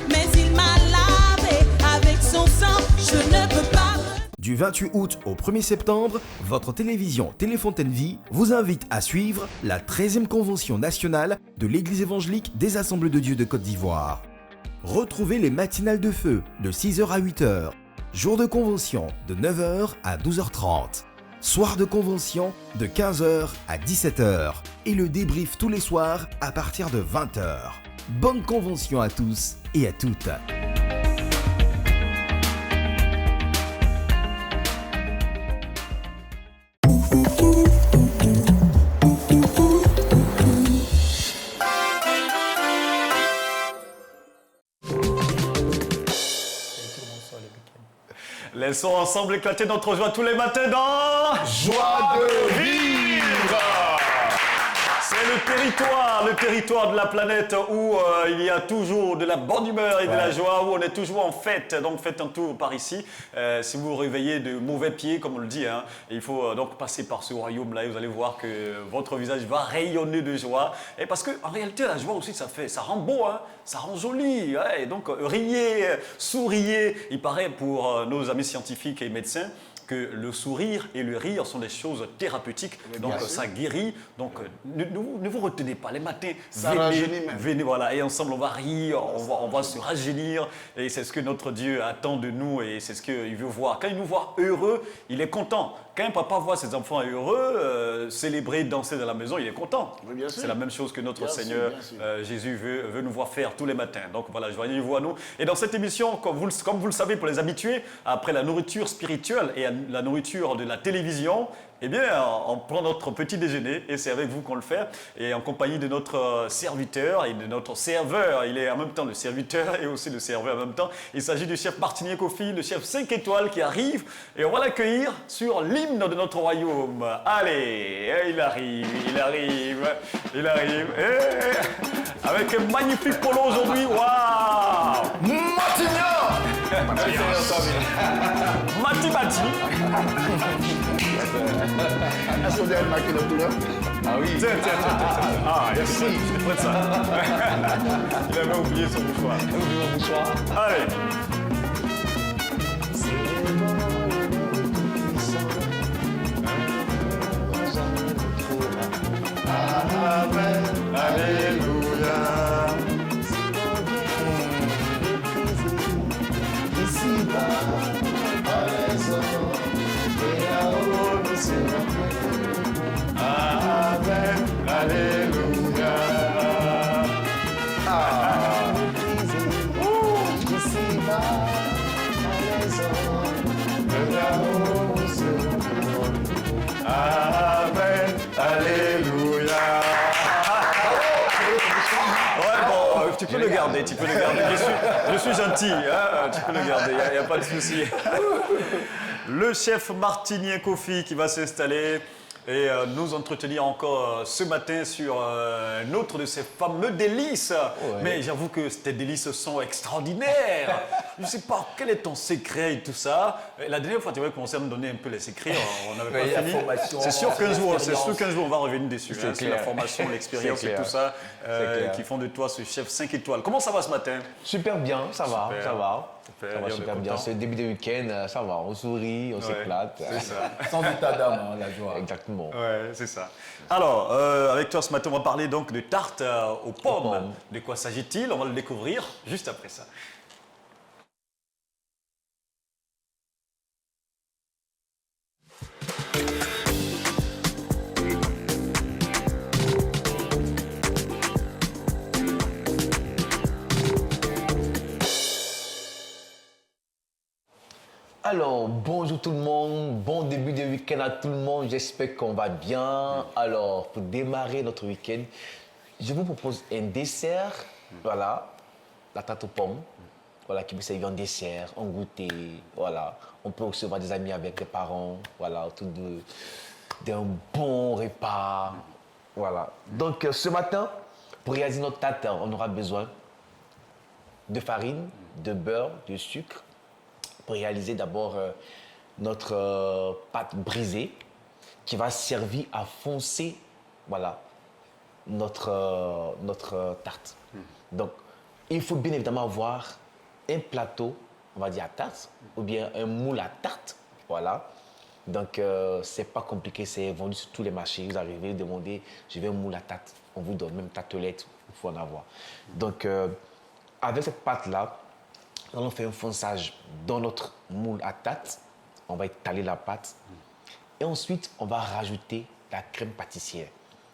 mais il m'a lavé avec son sang, je ne peux pas. Du 28 août au 1er septembre, votre télévision Téléfontaine Vie vous invite à suivre la 13e convention nationale de l'Église évangélique des Assemblées de Dieu de Côte d'Ivoire. Retrouvez les matinales de feu de 6h à 8h, jour de convention de 9h à 12h30. Soir de convention de 15h à 17h et le débrief tous les soirs à partir de 20h. Bonne convention à tous et à toutes. Laissons ensemble éclater notre joie tous les matins dans Joie de vivre. C'est le territoire de la planète où il y a toujours de la bonne humeur et de la joie, où on est toujours en fête. Donc faites un tour par ici. Si vous vous réveillez de mauvais pieds, comme on le dit, hein, il faut donc passer par ce royaume-là et vous allez voir que votre visage va rayonner de joie. Et parce qu'en réalité, la joie aussi, ça rend beau, hein, ça rend joli. Ouais, et donc riez, souriez. Il paraît pour nos amis scientifiques et médecins que le sourire et le rire sont des choses thérapeutiques, donc ça guérit. Donc ne vous retenez pas les matins, venez, voilà, et ensemble on va rire, on va se rajeunir, et c'est ce que notre Dieu attend de nous, et c'est ce qu'il veut voir. Quand il nous voit heureux, il est content. Quand un papa voit ses enfants heureux, célébrer, danser dans la maison, il est content. Oui, c'est la même chose que notre Seigneur Jésus veut nous voir faire tous les matins. Donc voilà, joignez-vous à nous. Et dans cette émission, comme vous le savez, pour les habitués, après la nourriture spirituelle et la nourriture de la télévision, eh bien, on prend notre petit déjeuner et c'est avec vous qu'on le fait. Et en compagnie de notre serviteur et de notre serveur, il est en même temps le serviteur et aussi le serveur en même temps. Il s'agit du chef Martinier Kofi, le chef 5 étoiles qui arrive et on va l'accueillir sur l'hymne de notre royaume. Allez, il arrive. Avec un magnifique polo aujourd'hui, waouh! Mati. Est-ce que vous avez marqué la couleur? Ah oui. Tiens. Ah, merci. C'est près de ça. Il avait oublié son mouchoir. Allez. Amen. Alléluia. Amen, alléluia. Amen, alléluia. Ouais, bon, tu peux le garder. Je suis gentil, hein, tu peux le garder, il n'y a pas de souci. Le chef Martinier Kofi qui va s'installer et nous entretenir encore ce matin sur un autre de ces fameux délices. Ouais. Mais j'avoue que ces délices sont extraordinaires. Je ne sais pas, quel est ton secret et tout ça. La dernière fois, tu avais commencé à me donner un peu les secrets, on n'avait pas fini. C'est sûr qu'un jour, on va revenir dessus. C'est la formation, l'expérience et tout ça qui font de toi ce chef 5 étoiles. Comment ça va ce matin? Super bien, ça va. Ça va super bien. C'est le début de week-end, ça va. On sourit, on s'éclate. C'est ça. Sans état d'âme, hein, la joie. Exactement. Ouais, c'est ça. Alors, avec toi ce matin, on va parler donc de tarte aux pommes. De quoi s'agit-il? On va le découvrir juste après ça. Alors, bonjour tout le monde, bon début de week-end à tout le monde, j'espère qu'on va bien. Alors, pour démarrer notre week-end, je vous propose un dessert, voilà, la tarte aux pommes, voilà, qui peut servir en dessert, en goûter, voilà. On peut recevoir des amis avec les parents, voilà, autour d'un bon repas, voilà. Donc, ce matin, pour réaliser notre tarte, on aura besoin de farine, de beurre, de sucre. Pour réaliser d'abord notre pâte brisée qui va servir à foncer, voilà, notre tarte. Donc, il faut bien évidemment avoir un plateau, on va dire à tarte, ou bien un moule à tarte, voilà. Donc, c'est pas compliqué, c'est vendu sur tous les marchés. Vous arrivez, vous demandez, je veux un moule à tarte. On vous donne même tartelette, il faut en avoir. Donc, avec cette pâte-là, nous allons faire un fonçage dans notre moule à tarte. On va étaler la pâte. Et ensuite, on va rajouter la crème pâtissière.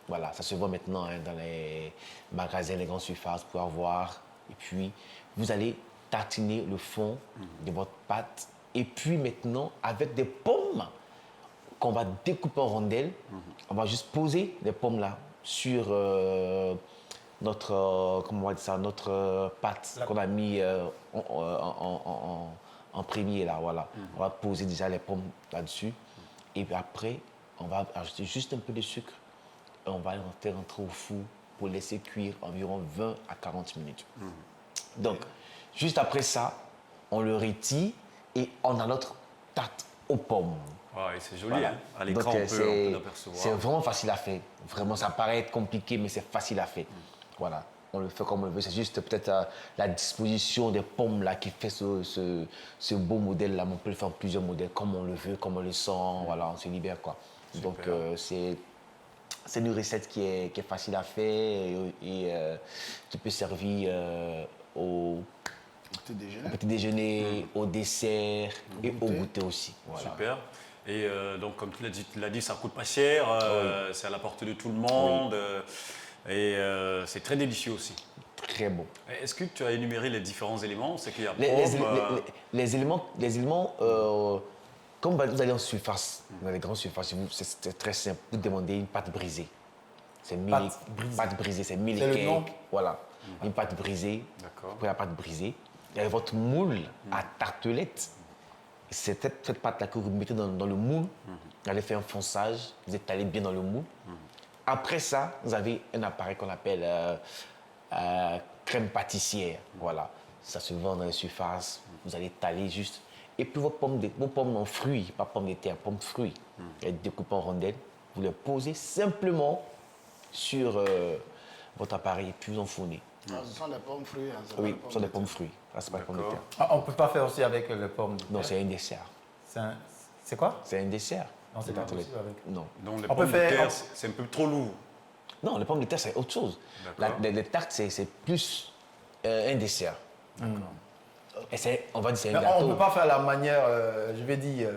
Voilà, ça se voit maintenant dans les magasins, les grandes surfaces pour avoir. Et puis, vous allez tartiner le fond de votre pâte. Et puis maintenant, avec des pommes qu'on va découper en rondelles, on va juste poser les pommes là sur notre, comment on va dire ça, notre pâte qu'on a mis en premier là, voilà. On va poser déjà les pommes là-dessus. Et puis après, on va ajouter juste un peu de sucre. Et on va les faire rentrer au four pour laisser cuire environ 20 à 40 minutes. Donc, juste après ça, on le retire et on a notre tarte aux pommes. Ouais, c'est joli, Voilà. hein. À l'écran, Donc, on peut l'apercevoir. c'est vraiment facile à faire. Vraiment, ça paraît être compliqué, mais c'est facile à faire. Voilà, on le fait comme on le veut. C'est juste peut-être la disposition des pommes là qui fait ce beau modèle-là. On peut le faire en plusieurs modèles, comme on le veut, comme on le sent. Voilà, on se libère, quoi. Super. Donc, c'est une recette qui est facile à faire et qui peut servir au petit déjeuner, au dessert et au goûter aussi. Voilà. Super. Et donc, comme tu l'as dit, ça ne coûte pas cher, c'est à la portée de tout le monde. Et c'est très délicieux aussi. Très bon. Est-ce que tu as énuméré les différents éléments? C'est qu'il y a les éléments, comme vous allez en surface, dans les grandes surfaces, c'est très simple. Vous demandez une pâte brisée. C'est pâte brisée, c'est mille et quelques. Voilà, une pâte brisée. D'accord. Vous prenez la pâte brisée. Il y a votre moule à tartelette. C'est cette pâte-là que vous mettez dans le moule. Vous allez faire un fonçage, vous étalez bien dans le moule. Après ça, vous avez un appareil qu'on appelle crème pâtissière. Voilà, ça se vend dans les surfaces. Vous allez étaler juste. Et puis vos pommes en fruits, pas pommes de terre, pommes fruits, elles découpent en rondelles. Vous les posez simplement sur votre appareil et puis vous enfournez. Ce sont des pommes fruits. Hein, Oui, ce sont des pommes fruits. Là, c'est pas des pommes de terre. Ah, on ne peut pas faire aussi avec les pommes de terre. Non, c'est un dessert. C'est quoi? C'est un dessert. Non, c'est pas possible avec. Non. Donc, les On peut pommes de faire- terre, c'est un peu trop lourd. Non, les pommes de terre, c'est autre chose. D'accord. Les tartes, c'est plus un dessert. Et on va dire c'est un Mais gâteau. on ne peut pas faire la manière, je vais dire,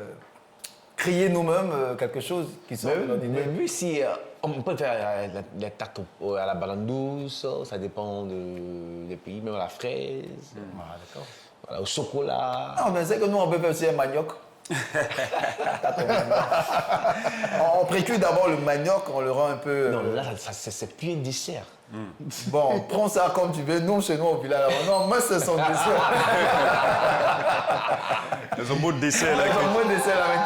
créer nous-mêmes quelque chose qui sort de Mais l'ordinaire. oui, si on peut faire les tartes à la banane douce, ça dépend des pays, même à la fraise, Ah, d'accord. voilà, au chocolat. Non, mais c'est que nous, on peut faire aussi un manioc. On précuit d'abord le manioc, on le rend un peu. Non, là, c'est plus un dessert. Bon, prends ça comme tu veux. Nous, chez nous, au village, non, moi, c'est son dessert. Ils ont beau de dessert là. Moi, moi, dessert avec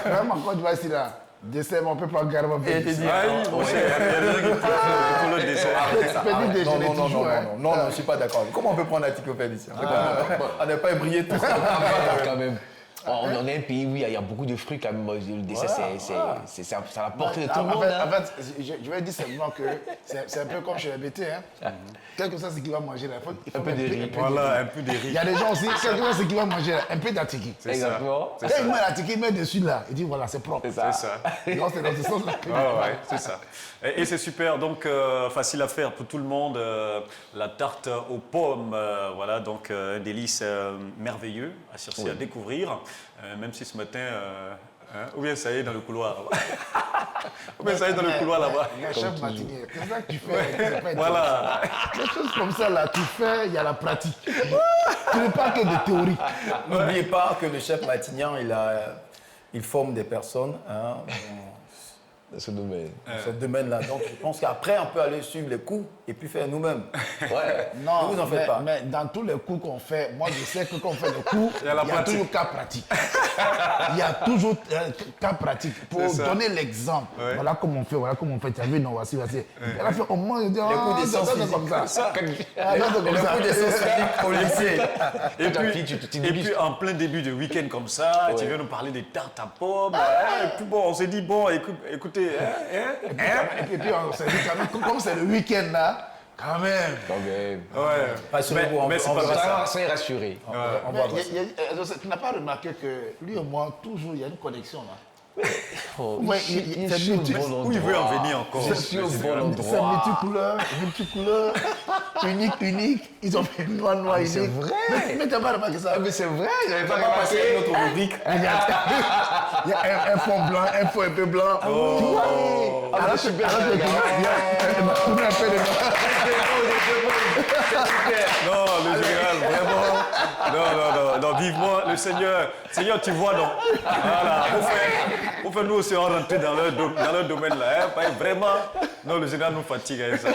Même en Côte d'Ivoire, ici, là, dessert, mais on ne peut pas garder mon Et petit. t'es dit, Ah oui, bon, c'est le dessert. Petit non, déjeuner, non, non, toujours. non, hein. non, je ne suis pas d'accord. Comment on peut prendre l'encyclopédie ici? On n'est pas ébrouillé tout ça. Quand même. On est un pays où il y a beaucoup de fruits quand même. Le dessert, c'est à la portée de tout le En monde. fait, hein. en fait, je vais dire simplement que c'est un peu comme chez les BT. Hein. Quel que soit ce qu'il va manger, là, il faut Un peu de riz. Voilà, un peu de riz. Il y a des gens aussi, quel que soit ce qu'il va manger, là, un peu d'atiki. C'est ça. Exactement. C'est Quand ça. il met l'atiki, il met dessus là, il dit voilà, c'est propre. C'est ça. C'est ça. Non, c'est dans ce sens-là. Ouais, c'est ça. Et c'est super, donc facile à faire pour tout le monde. La tarte aux pommes, voilà, donc un délice merveilleux à chercher à découvrir. Même si ce matin, Hein? Ou bien ça y est dans le couloir là-bas. Ou bien ça y est dans le couloir là-bas. Il y a un chef matinier. C'est ça que tu fais. Voilà. Des choses comme ça, là, tu fais, il y a la pratique. Tu n'es pas que de théorie. N'oubliez pas que le chef matignan, il forme des personnes Dans ce domaine. dans ce domaine-là. Donc, je pense qu'après, on peut aller suivre les coups et puis faire nous-mêmes. Ouais. Non, Ne vous en faites pas. mais dans tous les coups qu'on fait, moi je sais que quand on fait le coup, Il y a la il y a pratique. toujours cas pratique. Il y a toujours cas pratique. Pour C'est ça. donner l'exemple, Ouais. voilà comment on fait. Tu as vu, non, voici. Elle a fait au moins, coups d'essence c'est comme ça. Ah, ça, c'est Et comme le ça. coup d'essence physique au lycée. Et Ta puis, fille, tu et déguises. puis, en plein début de week-end comme ça, tu viens nous parler des tartes à pommes. Hein, et puis bon, on s'est dit, bon, écoutez, Et puis on s'est dit quand même, comme c'est le week-end là, quand même. Quand même. ouais. Rassurez-vous, Mais c'est on pas verra ça. Soyez rassurés. On Mais va voir ça. tu n'as pas remarqué que lui et moi, toujours, il y a une connexion là. Oh, Ouais, il c'est est sur le multi- bon Où il veut en endroit. venir encore? C'est sur le bon C'est endroit. multicouleur, unique. Ils ont fait noir, unique. c'est vrai. Mais tu n'as pas remarqué ça. Ah, mais c'est vrai, j'avais pas On va passer à remarqué. notre rubrique. Il y a un fond blanc, un fond un peu blanc. Tu vois? Alors, super, alors, regarde. il y a un peu de noir. Non, le général, vraiment. Non, vivement, le Seigneur, tu vois, non. Voilà, on fait nous aussi rentrer dans leur domaine là. Hein, pas vraiment, non, le général nous fatigue avec ça.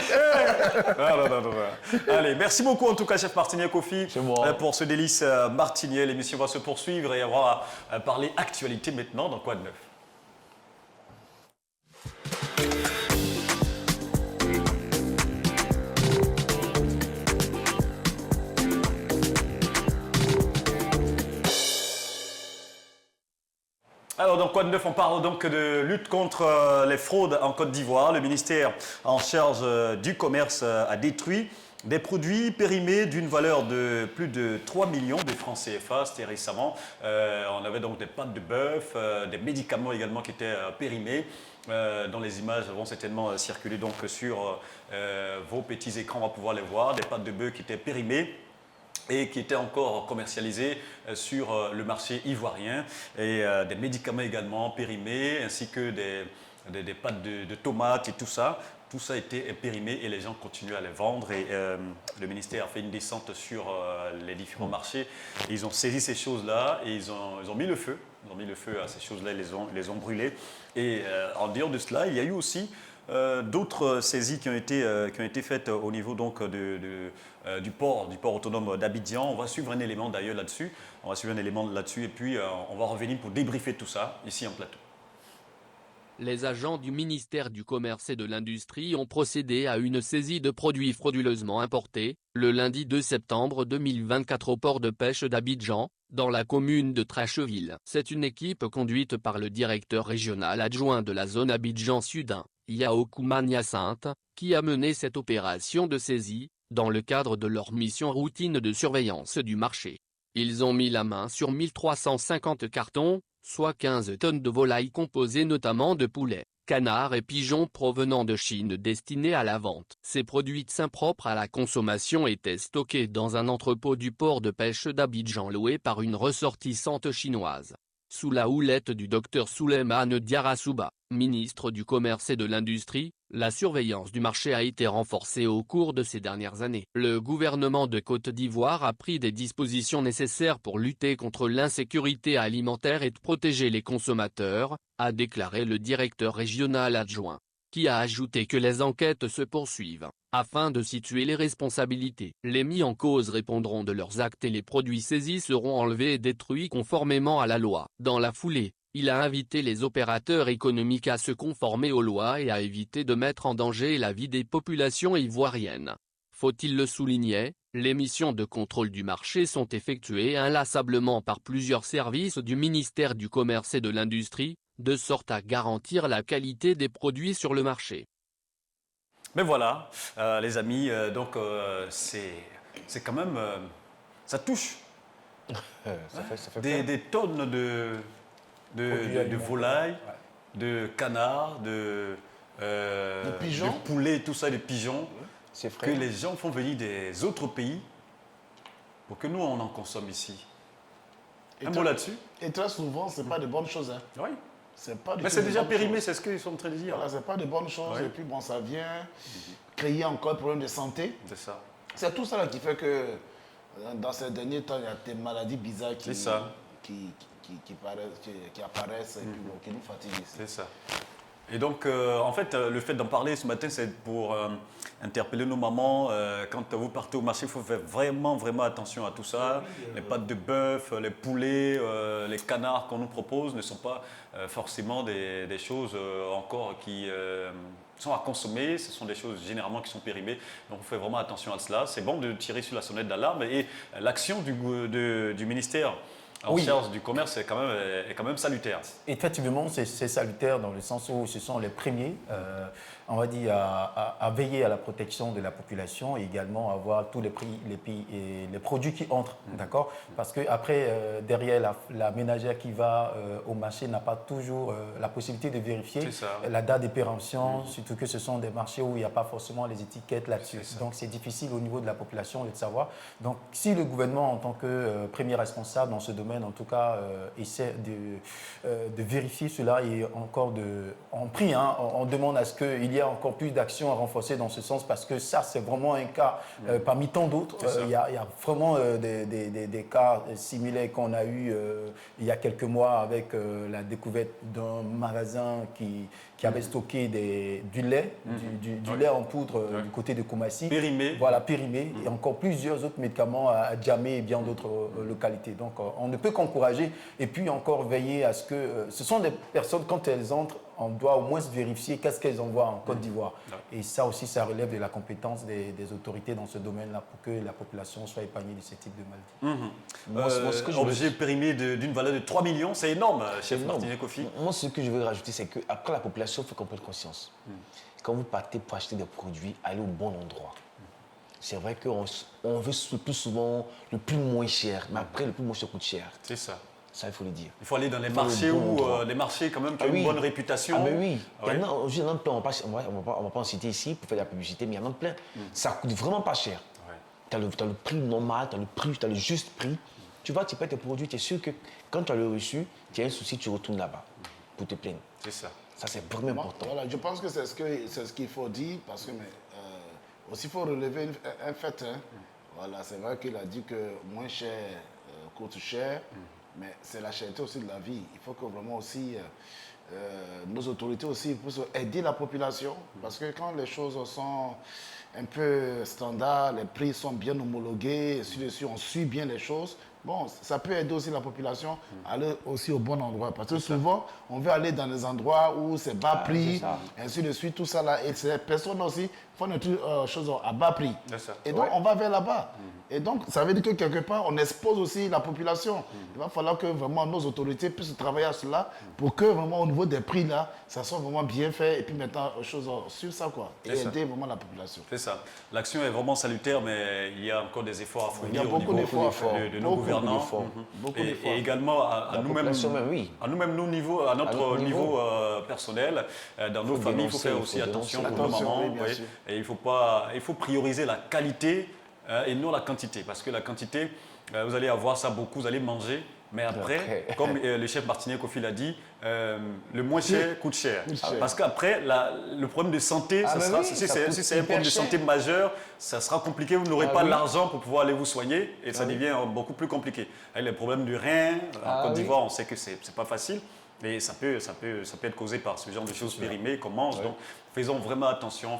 Non. Allez, merci beaucoup en tout cas, chef Martinier Kofi, C'est moi. pour ce délice martinier. L'émission va se poursuivre et on va parler actualité maintenant dans Quoi de neuf. Alors, dans Quoi de neuf, on parle donc de lutte contre les fraudes en Côte d'Ivoire. Le ministère en charge du commerce a détruit des produits périmés d'une valeur de plus de 3 millions de francs CFA. C'était récemment. On avait donc des pâtes de bœuf, des médicaments également qui étaient périmés. Dont les images vont certainement circuler donc sur vos petits écrans, on va pouvoir les voir. Des pâtes de bœuf qui étaient périmées et qui étaient encore commercialisés sur le marché ivoirien, et des médicaments également périmés, ainsi que des pâtes de tomates et tout ça. Tout ça a été périmé et les gens continuent à les vendre. Et le ministère a fait une descente sur les différents marchés. Et ils ont saisi ces choses-là et ils ont mis le feu. Ils ont mis le feu à ces choses-là, ils les ont brûlées. Et en dehors de cela, il y a eu aussi d'autres saisies qui ont été faites au niveau donc du port autonome d'Abidjan. On va suivre un élément d'ailleurs là-dessus. Et puis on va revenir pour débriefer tout ça ici en plateau. Les agents du ministère du Commerce et de l'Industrie ont procédé à une saisie de produits frauduleusement importés, le lundi 2 septembre 2024 au port de pêche d'Abidjan, dans la commune de Trècheville. C'est une équipe conduite par le directeur régional adjoint de la zone Abidjan-Sud, Yaokoumane Hyacinthe, qui a mené cette opération de saisie, dans le cadre de leur mission routine de surveillance du marché. Ils ont mis la main sur 1350 cartons, soit 15 tonnes de volailles composées notamment de poulets, canards et pigeons provenant de Chine destinés à la vente. Ces produits sains propres à la consommation étaient stockés dans un entrepôt du port de pêche d'Abidjan loué par une ressortissante chinoise. Sous la houlette du Dr Souleymane Diarra-Souba, ministre du Commerce et de l'Industrie, la surveillance du marché a été renforcée au cours de ces dernières années. Le gouvernement de Côte d'Ivoire a pris des dispositions nécessaires pour lutter contre l'insécurité alimentaire et de protéger les consommateurs, a déclaré le directeur régional adjoint, qui a ajouté que les enquêtes se poursuivent, afin de situer les responsabilités. Les mis en cause répondront de leurs actes et les produits saisis seront enlevés et détruits conformément à la loi. Dans la foulée, il a invité les opérateurs économiques à se conformer aux lois et à éviter de mettre en danger la vie des populations ivoiriennes. Faut-il le souligner, les missions de contrôle du marché sont effectuées inlassablement par plusieurs services du ministère du Commerce et de l'Industrie, de sorte à garantir la qualité des produits sur le marché. Mais voilà, les amis, donc c'est quand même, ça touche Ça fait des tonnes de volailles, de canards, de pigeons. de poulets, tout ça, des pigeons, C'est que frais. les gens font venir des autres pays pour que nous, on en consomme ici. Un mot là-dessus. Et très souvent, ce n'est pas de bonnes choses. Hein. Oui. C'est pas du Mais tout c'est de déjà bonnes périmé, choses. c'est ce qu'ils sont en train de dire. Voilà, c'est pas de bonnes choses. Ouais. Et puis, bon, ça vient créer encore des problèmes de santé. C'est ça. C'est tout ça là qui fait que dans ces derniers temps, il y a des maladies bizarres qui, C'est ça. qui apparaissent et puis, bon, qui nous fatiguent ici. C'est ça. Et donc, en fait, le fait d'en parler ce matin, c'est pour interpeller nos mamans. Quand vous partez au marché, il faut faire vraiment, vraiment attention à tout ça. Les pâtes de bœuf, les poulets, les canards qu'on nous propose ne sont pas forcément des choses encore qui sont à consommer. Ce sont des choses généralement qui sont périmées. Donc, on fait vraiment attention à cela. C'est bon de tirer sur la sonnette d'alarme. Et l'action du ministère en charge du commerce est quand même salutaire. Effectivement, c'est salutaire dans le sens où ce sont les premiers, on va dire, à veiller à la protection de la population et également à avoir tous les prix, les produits qui entrent, d'accord? Parce qu'après, derrière, la ménagère qui va au marché n'a pas toujours la possibilité de vérifier la date de péremption, surtout que ce sont des marchés où il n'y a pas forcément les étiquettes là-dessus. Donc, c'est difficile au niveau de la population de savoir. Donc, si le gouvernement, en tant que premier responsable dans ce domaine, en tout cas, essaie de vérifier cela et encore on prie, hein, on demande à ce qu'il y ait encore plus d'actions à renforcer dans ce sens parce que ça, c'est vraiment un cas parmi tant d'autres. Il y a vraiment des cas similaires qu'on a eu il y a quelques mois avec la découverte d'un magasin qui avait stocké du lait, du lait en poudre du côté de Koumassi. Périmé. Voilà, périmé. Et encore plusieurs autres médicaments à Djamé et bien d'autres localités. Donc, on ne peut qu'encourager et puis encore veiller à ce que... ce sont des personnes, quand elles entrent, on doit au moins vérifier qu'est-ce qu'elles envoient en Côte d'Ivoire. Et ça aussi, ça relève de la compétence des autorités dans ce domaine-là pour que la population soit épargnée de ce type de maladie. Objet périmé d'une valeur de 3 millions, c'est énorme, chef Martinet Kofi. Moi, ce que je veux rajouter, c'est qu'après la population, il faut qu'on prenne conscience. Quand vous partez pour acheter des produits, allez au bon endroit. C'est vrai qu'on veut le plus souvent le plus moins cher, mais après, le plus moins cher coûte cher. C'est ça. Ça, il faut le dire. Il faut aller dans les marchés où les marchés quand même qui ont une bonne réputation. Ah, mais oui. Il y en a plein. On ne va pas en citer ici pour faire de la publicité, mais il y en a plein. Ça coûte vraiment pas cher. Tu as le prix normal, tu as le juste prix. Tu vas, tu payes tes produits, tu es sûr que quand tu as le reçu, tu as un souci, tu retournes là-bas pour te plaindre. C'est ça. Ça, c'est vraiment important. Voilà, je pense que c'est ce qu'il faut dire parce que aussi il faut relever un fait. Hein. Voilà, c'est vrai qu'il a dit que moins cher coûte cher. Mais c'est la cherté aussi de la vie. Il faut que vraiment aussi nos autorités aussi puissent aider la population. Parce que quand les choses sont un peu standards, les prix sont bien homologués, on suit bien les choses, bon, ça peut aider aussi la population à aller aussi au bon endroit. Parce que souvent, on veut aller dans des endroits où c'est bas prix, ainsi de suite, tout ça là. Et ces personnes aussi font des choses à bas prix. Et donc, on va vers là-bas. Et donc, ça veut dire que quelque part, on expose aussi la population. Il va falloir que vraiment nos autorités puissent travailler à cela pour que vraiment au niveau des prix là, ça soit vraiment bien fait et puis maintenant, choses sur ça quoi. Et aider vraiment la population. C'est ça. L'action est vraiment salutaire, mais il y a encore des efforts à fournir au niveau de nos gouvernants. Et également à nous-mêmes, à notre niveau personnel, dans nos familles, il faut faire aussi attention pour nos mamans. Et il faut prioriser la qualité et non la quantité. Parce que la quantité, vous allez avoir ça beaucoup, vous allez manger. Mais après, comme le chef Martinet Kofi l'a dit, le moins cher coûte cher. Parce qu'après, le problème de santé, si c'est un problème de santé majeur, ça sera compliqué. Vous n'aurez pas l'argent pour pouvoir aller vous soigner et ça devient beaucoup plus compliqué. Et les problèmes du rein, en Côte d'Ivoire, on sait que c'est pas facile. Et ça peut être causé par ce genre de choses périmées qu'on mange. Donc, faisons vraiment attention,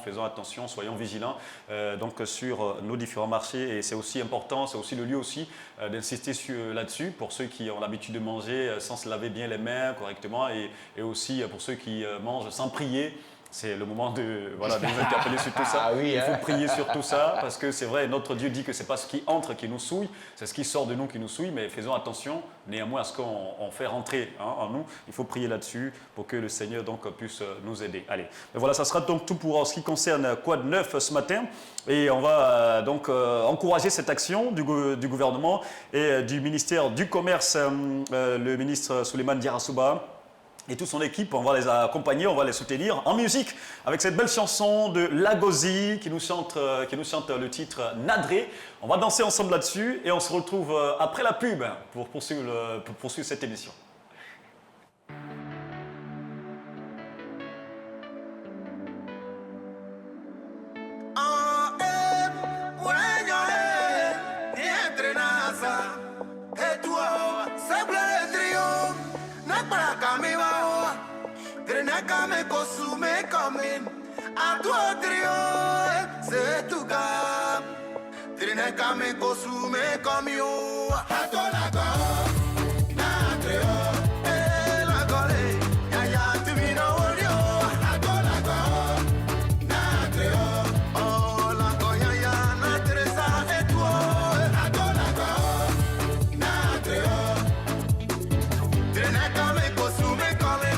soyons vigilants sur nos différents marchés. Et c'est aussi important, c'est aussi le lieu aussi d'insister là-dessus pour ceux qui ont l'habitude de manger sans se laver bien les mains correctement et aussi pour ceux qui mangent sans prier. C'est le moment de vous interpeller sur tout ça. Il faut prier sur tout ça parce que c'est vrai, notre Dieu dit que ce n'est pas ce qui entre qui nous souille, c'est ce qui sort de nous qui nous souille, mais faisons attention néanmoins à ce qu'on fait rentrer en nous. Il faut prier là-dessus pour que le Seigneur puisse nous aider. Allez, mais voilà, ça sera donc tout pour ce qui concerne Quoi de neuf ce matin. Et on va encourager cette action du gouvernement et du ministère du Commerce, le ministre Souleymane Diarra Souba. et toute son équipe. On va les accompagner, on va les soutenir en musique avec cette belle chanson de Lagosi qui nous chante le titre Nadré. On va danser ensemble là-dessus et on se retrouve après la pub pour poursuivre cette émission. Me consume comme a toi trio c'est tout gars trine me consume comme yo a toi la go na trio e la gole ya ya tu mi no olio a toi la go na trio oh la go ya ya na tresa et toi a toi la go na trio trine me consume comme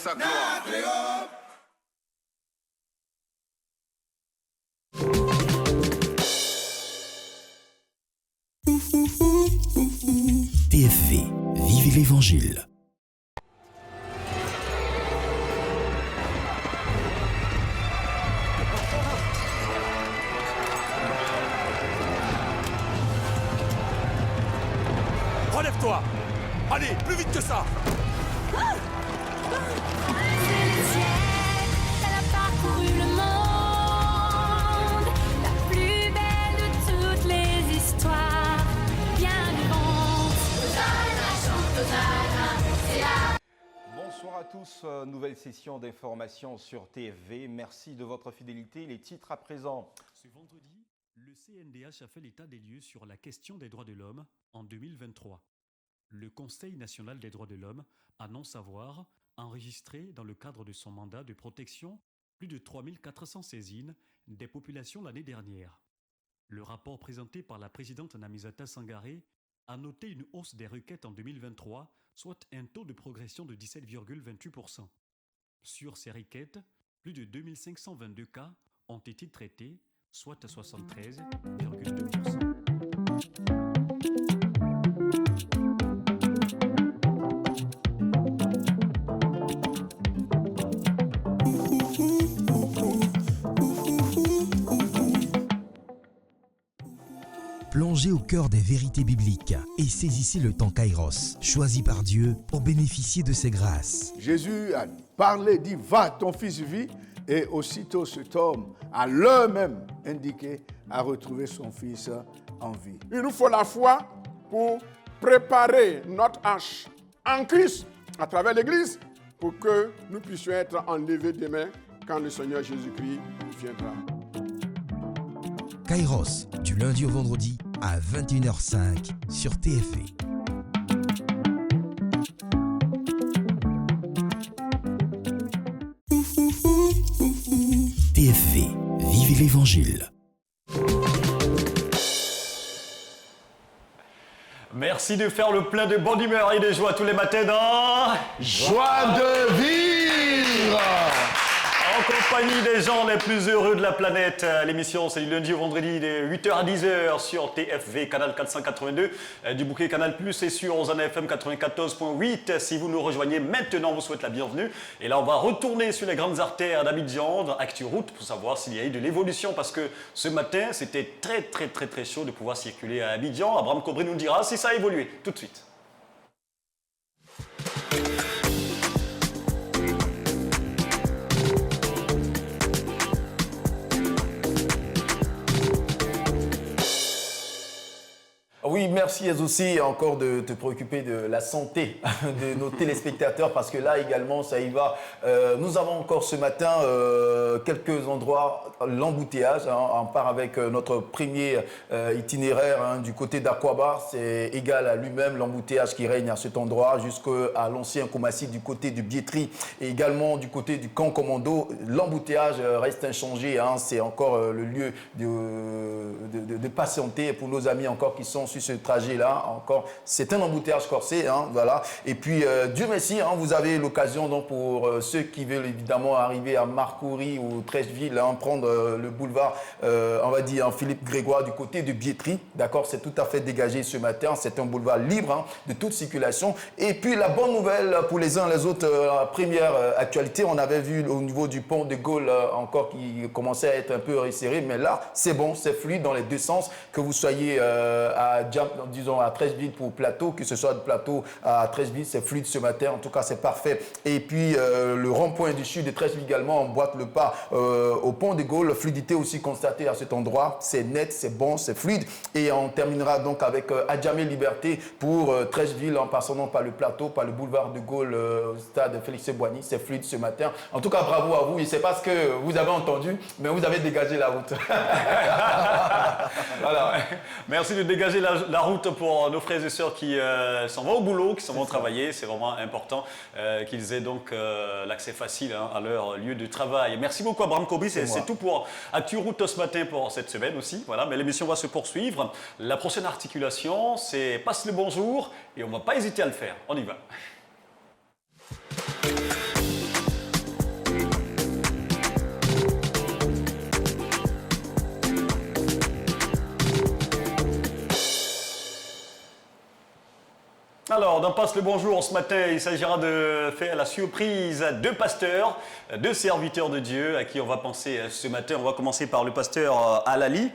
sa gloire. Vivez l'Évangile. Relève-toi! Allez, plus vite que ça! Elle a parcouru le monde, la plus belle de toutes les histoires, bien vivante. Bonsoir à tous, nouvelle session d'information sur TFV. Merci de votre fidélité. Les titres à présent. Ce vendredi, le CNDH a fait l'état des lieux sur la question des droits de l'homme en 2023. Le Conseil national des droits de l'homme annonce avoir enregistré dans le cadre de son mandat de protection plus de 3400 saisines des populations l'année dernière. Le rapport présenté par la présidente Namisata Sangaré a noté une hausse des requêtes en 2023, soit un taux de progression de 17,28%. Sur ces requêtes, plus de 2522 cas ont été traités, soit à 73,2%. Plongez au cœur des vérités bibliques et saisissez le temps Kairos, choisi par Dieu pour bénéficier de ses grâces. Jésus a parlé, dit, va, ton fils vit, et aussitôt cet homme, à l'heure même indiquée, a retrouvé son fils en vie. Il nous faut la foi pour préparer notre hache en Christ à travers l'Église pour que nous puissions être enlevés demain quand le Seigneur Jésus-Christ viendra. Kairos, du lundi au vendredi à 21h05 sur TFV. TFV, vivez l'Évangile. Merci de faire le plein de bonne humeur et de joie tous les matins dans Joie de vivre. En compagnie des gens les plus heureux de la planète. L'émission, c'est du lundi au vendredi de 8h à 10h sur TFV, canal 482, du bouquet Canal+, et sur Ozana FM 94.8. Si vous nous rejoignez maintenant, on vous souhaite la bienvenue. Et là, on va retourner sur les grandes artères d'Abidjan, dans ActuRoute, pour savoir s'il y a eu de l'évolution, parce que ce matin, c'était très chaud de pouvoir circuler à Abidjan. Abraham Cobry nous dira si ça a évolué. Tout de suite. Oui, merci aussi encore de te préoccuper de la santé de nos téléspectateurs parce que là également ça y va. Nous avons encore ce matin quelques endroits, l'embouteillage. On part avec notre premier itinéraire du côté d'Akwaba. C'est égal à lui-même l'embouteillage qui règne à cet endroit jusqu'à l'ancien Koumassi du côté du Biétri et également du côté du camp commando. L'embouteillage reste inchangé. C'est encore le lieu de patienter pour nos amis encore qui sont sur ce trajet-là. Encore, c'est un embouteillage corsé, voilà. Et puis, Dieu merci, vous avez l'occasion donc pour ceux qui veulent évidemment arriver à Marcouri ou Trècheville, prendre le boulevard, on va dire Philippe Grégoire du côté de Biétri, d'accord, c'est tout à fait dégagé ce matin. C'est un boulevard libre de toute circulation. Et puis, la bonne nouvelle pour les uns les autres, première actualité, on avait vu au niveau du pont de Gaulle encore qui commençait à être un peu resserré, mais là, c'est bon, c'est fluide dans les deux sens, que vous soyez disons à Trècheville pour Plateau, que ce soit de Plateau à Trècheville, c'est fluide ce matin, en tout cas c'est parfait. Et puis le rond-point du sud de Trècheville également emboîte le pas au pont de Gaulle, fluidité aussi constatée à cet endroit, c'est net, c'est bon, c'est fluide. Et on terminera donc avec Adjamé Liberté pour Trècheville en passant non par le plateau, par le boulevard de Gaulle au stade Félix-Boigny, c'est fluide ce matin. En tout cas bravo à vous, et c'est parce que vous avez entendu, mais vous avez dégagé la route. Voilà. Merci de dégager la route pour nos frères et sœurs qui s'en vont au boulot, qui s'en vont travailler. C'est vraiment important qu'ils aient donc l'accès facile à leur lieu de travail. Merci beaucoup Abraham Cobry. C'est tout pour ActuRoute ce matin pour cette semaine aussi. Voilà, mais l'émission va se poursuivre. La prochaine articulation, c'est Passe le bonjour et on ne va pas hésiter à le faire. On y va. Alors, dans Passe le Bonjour, ce matin, il s'agira de faire la surprise à 2 pasteurs, 2 serviteurs de Dieu à qui on va penser ce matin. On va commencer par le pasteur Alali.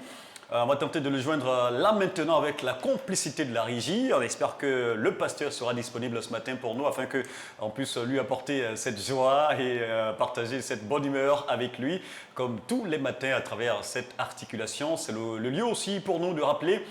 On va tenter de le joindre là maintenant avec la complicité de la régie. On espère que le pasteur sera disponible ce matin pour nous afin qu'on puisse lui apporter cette joie et partager cette bonne humeur avec lui comme tous les matins à travers cette articulation. C'est le lieu aussi pour nous de rappeler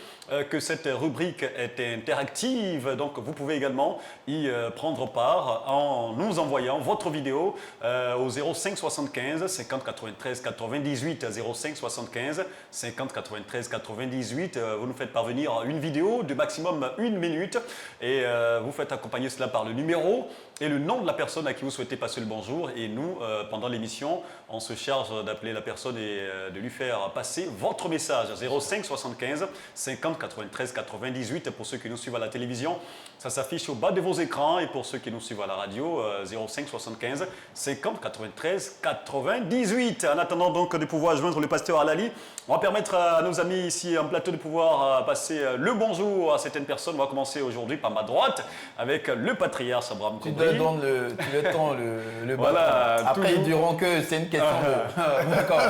que cette rubrique est interactive. Donc vous pouvez également y prendre part en nous envoyant votre vidéo au 05 75 50 93 98 05 75 50 93 98. Vous nous faites parvenir une vidéo de maximum 1 minute et vous faites accompagner cela par le numéro et le nom de la personne à qui vous souhaitez passer le bonjour. Et nous, pendant l'émission, on se charge d'appeler la personne et de lui faire passer votre message. 05 75 50 93 98 pour ceux qui nous suivent à la télévision. Ça s'affiche au bas de vos écrans. Et pour ceux qui nous suivent à la radio, 05 75 50 93 98. En attendant donc de pouvoir joindre le pasteur Alali, on va permettre à nos amis ici en plateau de pouvoir passer le bonjour à certaines personnes. On va commencer aujourd'hui par ma droite avec le patriarche Abraham Koubri. Tu leur donnes le voilà, bâton. Après, ils diront que c'est une question de... D'accord.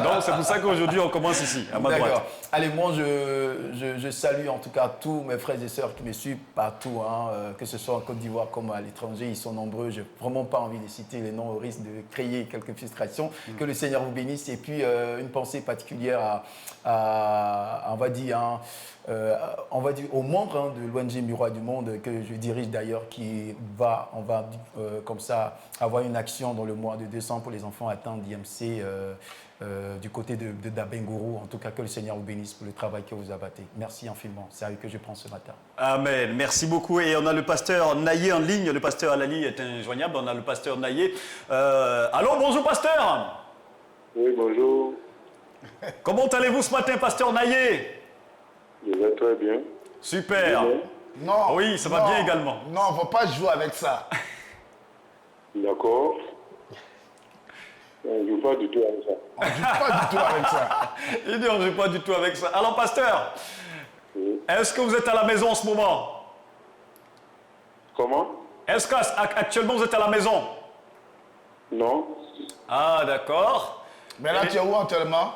Donc, c'est pour ça qu'aujourd'hui, on commence ici, à ma droite. Allez, moi, je salue en tout cas tous mes frères et sœurs qui me suivent partout, que ce soit en Côte d'Ivoire comme à l'étranger. Ils sont nombreux. Je n'ai vraiment pas envie de citer les noms au risque de créer quelques frustrations. Que le Seigneur vous bénisse. Et puis, une pensée particulière on va dire aux membres de l'ONG Miroir du Monde que je dirige d'ailleurs, on va comme ça avoir une action dans le mois de décembre pour les enfants atteints d'IMC du côté de Dabengourou. En tout cas, que le Seigneur vous bénisse pour le travail que vous abattez. Merci infiniment. C'est à eux que je prends ce matin. Amen. Merci beaucoup. Et on a le pasteur Naïe en ligne. Le pasteur Alali est injoignable. On a le pasteur Naïe. Allô, bonjour pasteur. Oui, bonjour. Comment allez-vous ce matin, pasteur Naïe? Je vais très bien. Super. Non. Oui, ça va bien également. Non, il ne faut pas jouer avec ça. D'accord. On ne joue pas du tout avec ça. On ne joue pas du tout avec ça. Il dit on ne joue pas du tout avec ça. Alors, pasteur, est-ce que vous êtes à la maison en ce moment? Comment? Est-ce qu'actuellement vous êtes à la maison? Non. Ah, d'accord. Mais là, tu es où actuellement?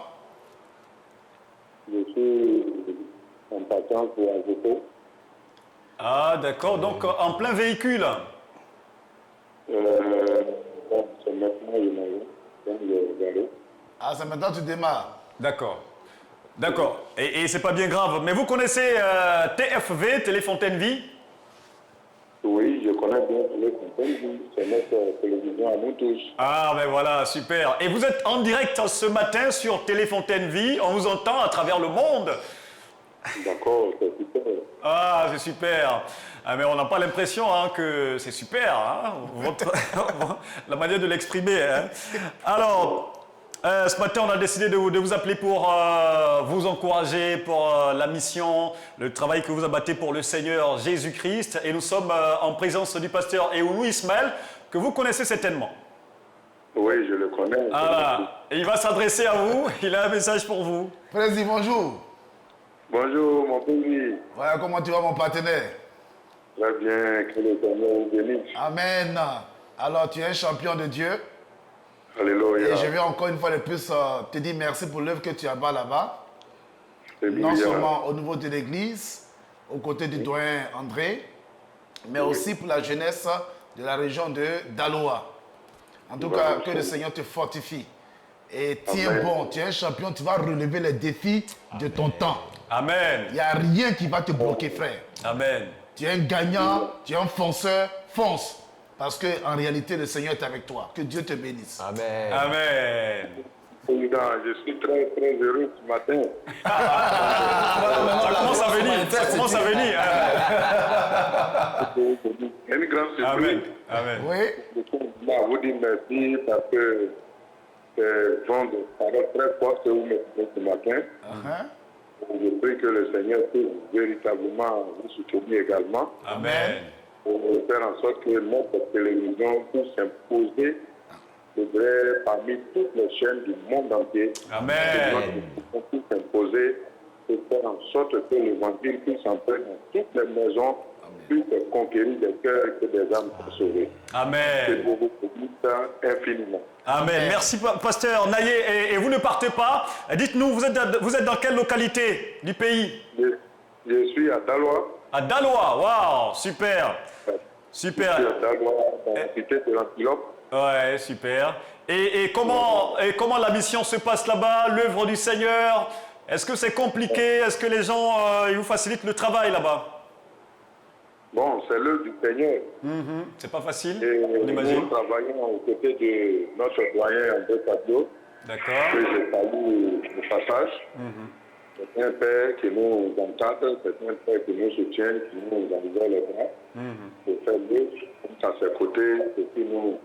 Je suis en patente pour ajouter. Ah, d'accord. Donc, en plein véhicule? C'est maintenant que je m'arrive. Ah, c'est maintenant que tu démarres. D'accord. D'accord. Et c'est pas bien grave. Mais vous connaissez TFV, Téléfontaine Vie? Oui, je connais bien Téléfontaine Vie. C'est notre télévision à nous tous. Ah, ben voilà, super. Et vous êtes en direct ce matin sur Téléfontaine Vie. On vous entend à travers le monde. D'accord, c'est super. Ah, c'est super. Ah, mais on n'a pas l'impression que c'est super, la manière de l'exprimer. Alors, ce matin, on a décidé de vous appeler pour vous encourager pour la mission, le travail que vous abattez pour le Seigneur Jésus-Christ. Et nous sommes en présence du pasteur Eounou Ismaël, que vous connaissez certainement. Oui, je le connais. Ah, et il va s'adresser à vous. Il a un message pour vous. Président, bonjour. Bonjour, mon pays. Voilà, comment tu vas, mon partenaire? Très bien, que le Seigneur vous bénisse. Amen. Alors, tu es un champion de Dieu. Alléluia. Et je vais encore une fois de plus te dire merci pour l'œuvre que tu as là-bas. Alléluia. Non seulement au niveau de l'église, aux côtés du doyen André, mais aussi pour la jeunesse de la région de Daloa. En tout cas, que le Seigneur te fortifie. Et tiens bon, tu es un champion, tu vas relever les défis de ton temps. Amen. Il n'y a rien qui va te bloquer, frère. Amen. Tu es un gagnant, tu es un fonceur, fonce. Parce qu'en réalité, le Seigneur est avec toi. Que Dieu te bénisse. Amen. Amen. Président, je suis très, très heureux ce matin. Ça commence à venir. Ça commence à venir. Une grande surprise. Amen. Amen. Oui. Je voulais vous dire merci parce que c'est vent de parole très forte que vous mettez ce matin. Je prie que le Seigneur puisse véritablement vous soutenir également. Amen. Pour faire en sorte que notre télévision puisse s'imposer parmi toutes les chaînes du monde entier. Amen. Notre télévision puisse s'imposer et faire en sorte que l'évangile puisse entrer dans toutes les maisons puisse conquérir des cœurs et que des âmes soient sauvées. Amen. Que Dieu vous bénisse infiniment. Amen. Merci, pasteur Naye. Et vous ne partez pas. Dites-nous, vous êtes dans quelle localité du pays? Je suis à Daloa. À Daloa, waouh, super. Super. Je suis à Daloa, dans la cité de l'Antilope. Ouais, super. Et comment la mission se passe là-bas, l'œuvre du Seigneur? Est-ce que c'est compliqué? Est-ce que les gens ils vous facilitent le travail là-bas? Bon, c'est l'œuvre du Seigneur. C'est pas facile, et on imagine. Nous travaillons aux côtés de notre doyen André Fabio. D'accord. Que je salue au passage. C'est un père qui nous encadre, c'est un père qui nous soutient, qui nous envoie les bras pour faire l'œuvre. À ses côtés, ce qui nous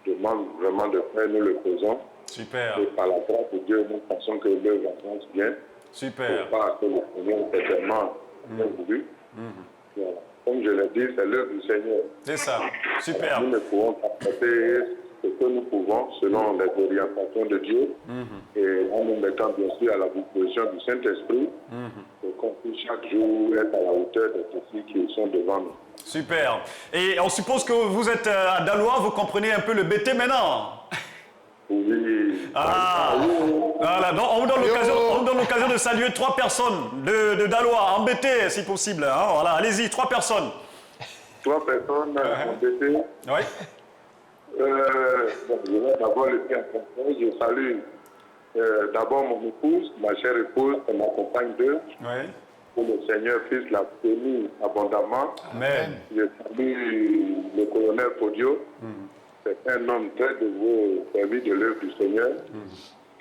demande vraiment de faire, nous le faisons. Super. Et par la grâce de Dieu, nous pensons que l'œuvre avance bien. Super. Pour pas que le Seigneur est tellement bien voulu. Voilà. Comme je l'ai dit, c'est l'œuvre du Seigneur. C'est ça. Super. Nous ne pouvons pas apporter ce que nous pouvons selon les orientations de Dieu. Et en nous mettant bien sûr à la disposition du Saint-Esprit pour qu'on puisse chaque jour être à la hauteur des défis qui sont devant nous. Super. Et on suppose que vous êtes à Daloa, vous comprenez un peu le BT maintenant? Oui. Ah, voilà. Donc, on vous donne l'occasion de saluer 3 personnes de Daloa en BT, si possible. Hein. Voilà, allez-y, 3 personnes. 3 personnes en BT. Oui. Je vais d'abord le dire en français. Je salue d'abord mon épouse, ma chère épouse, et ma compagne d'eux. Oui. Pour le Seigneur Fils l'a béni abondamment. Amen. Je salue le colonel Podio. C'est un homme très dévoué au service de l'œuvre du Seigneur.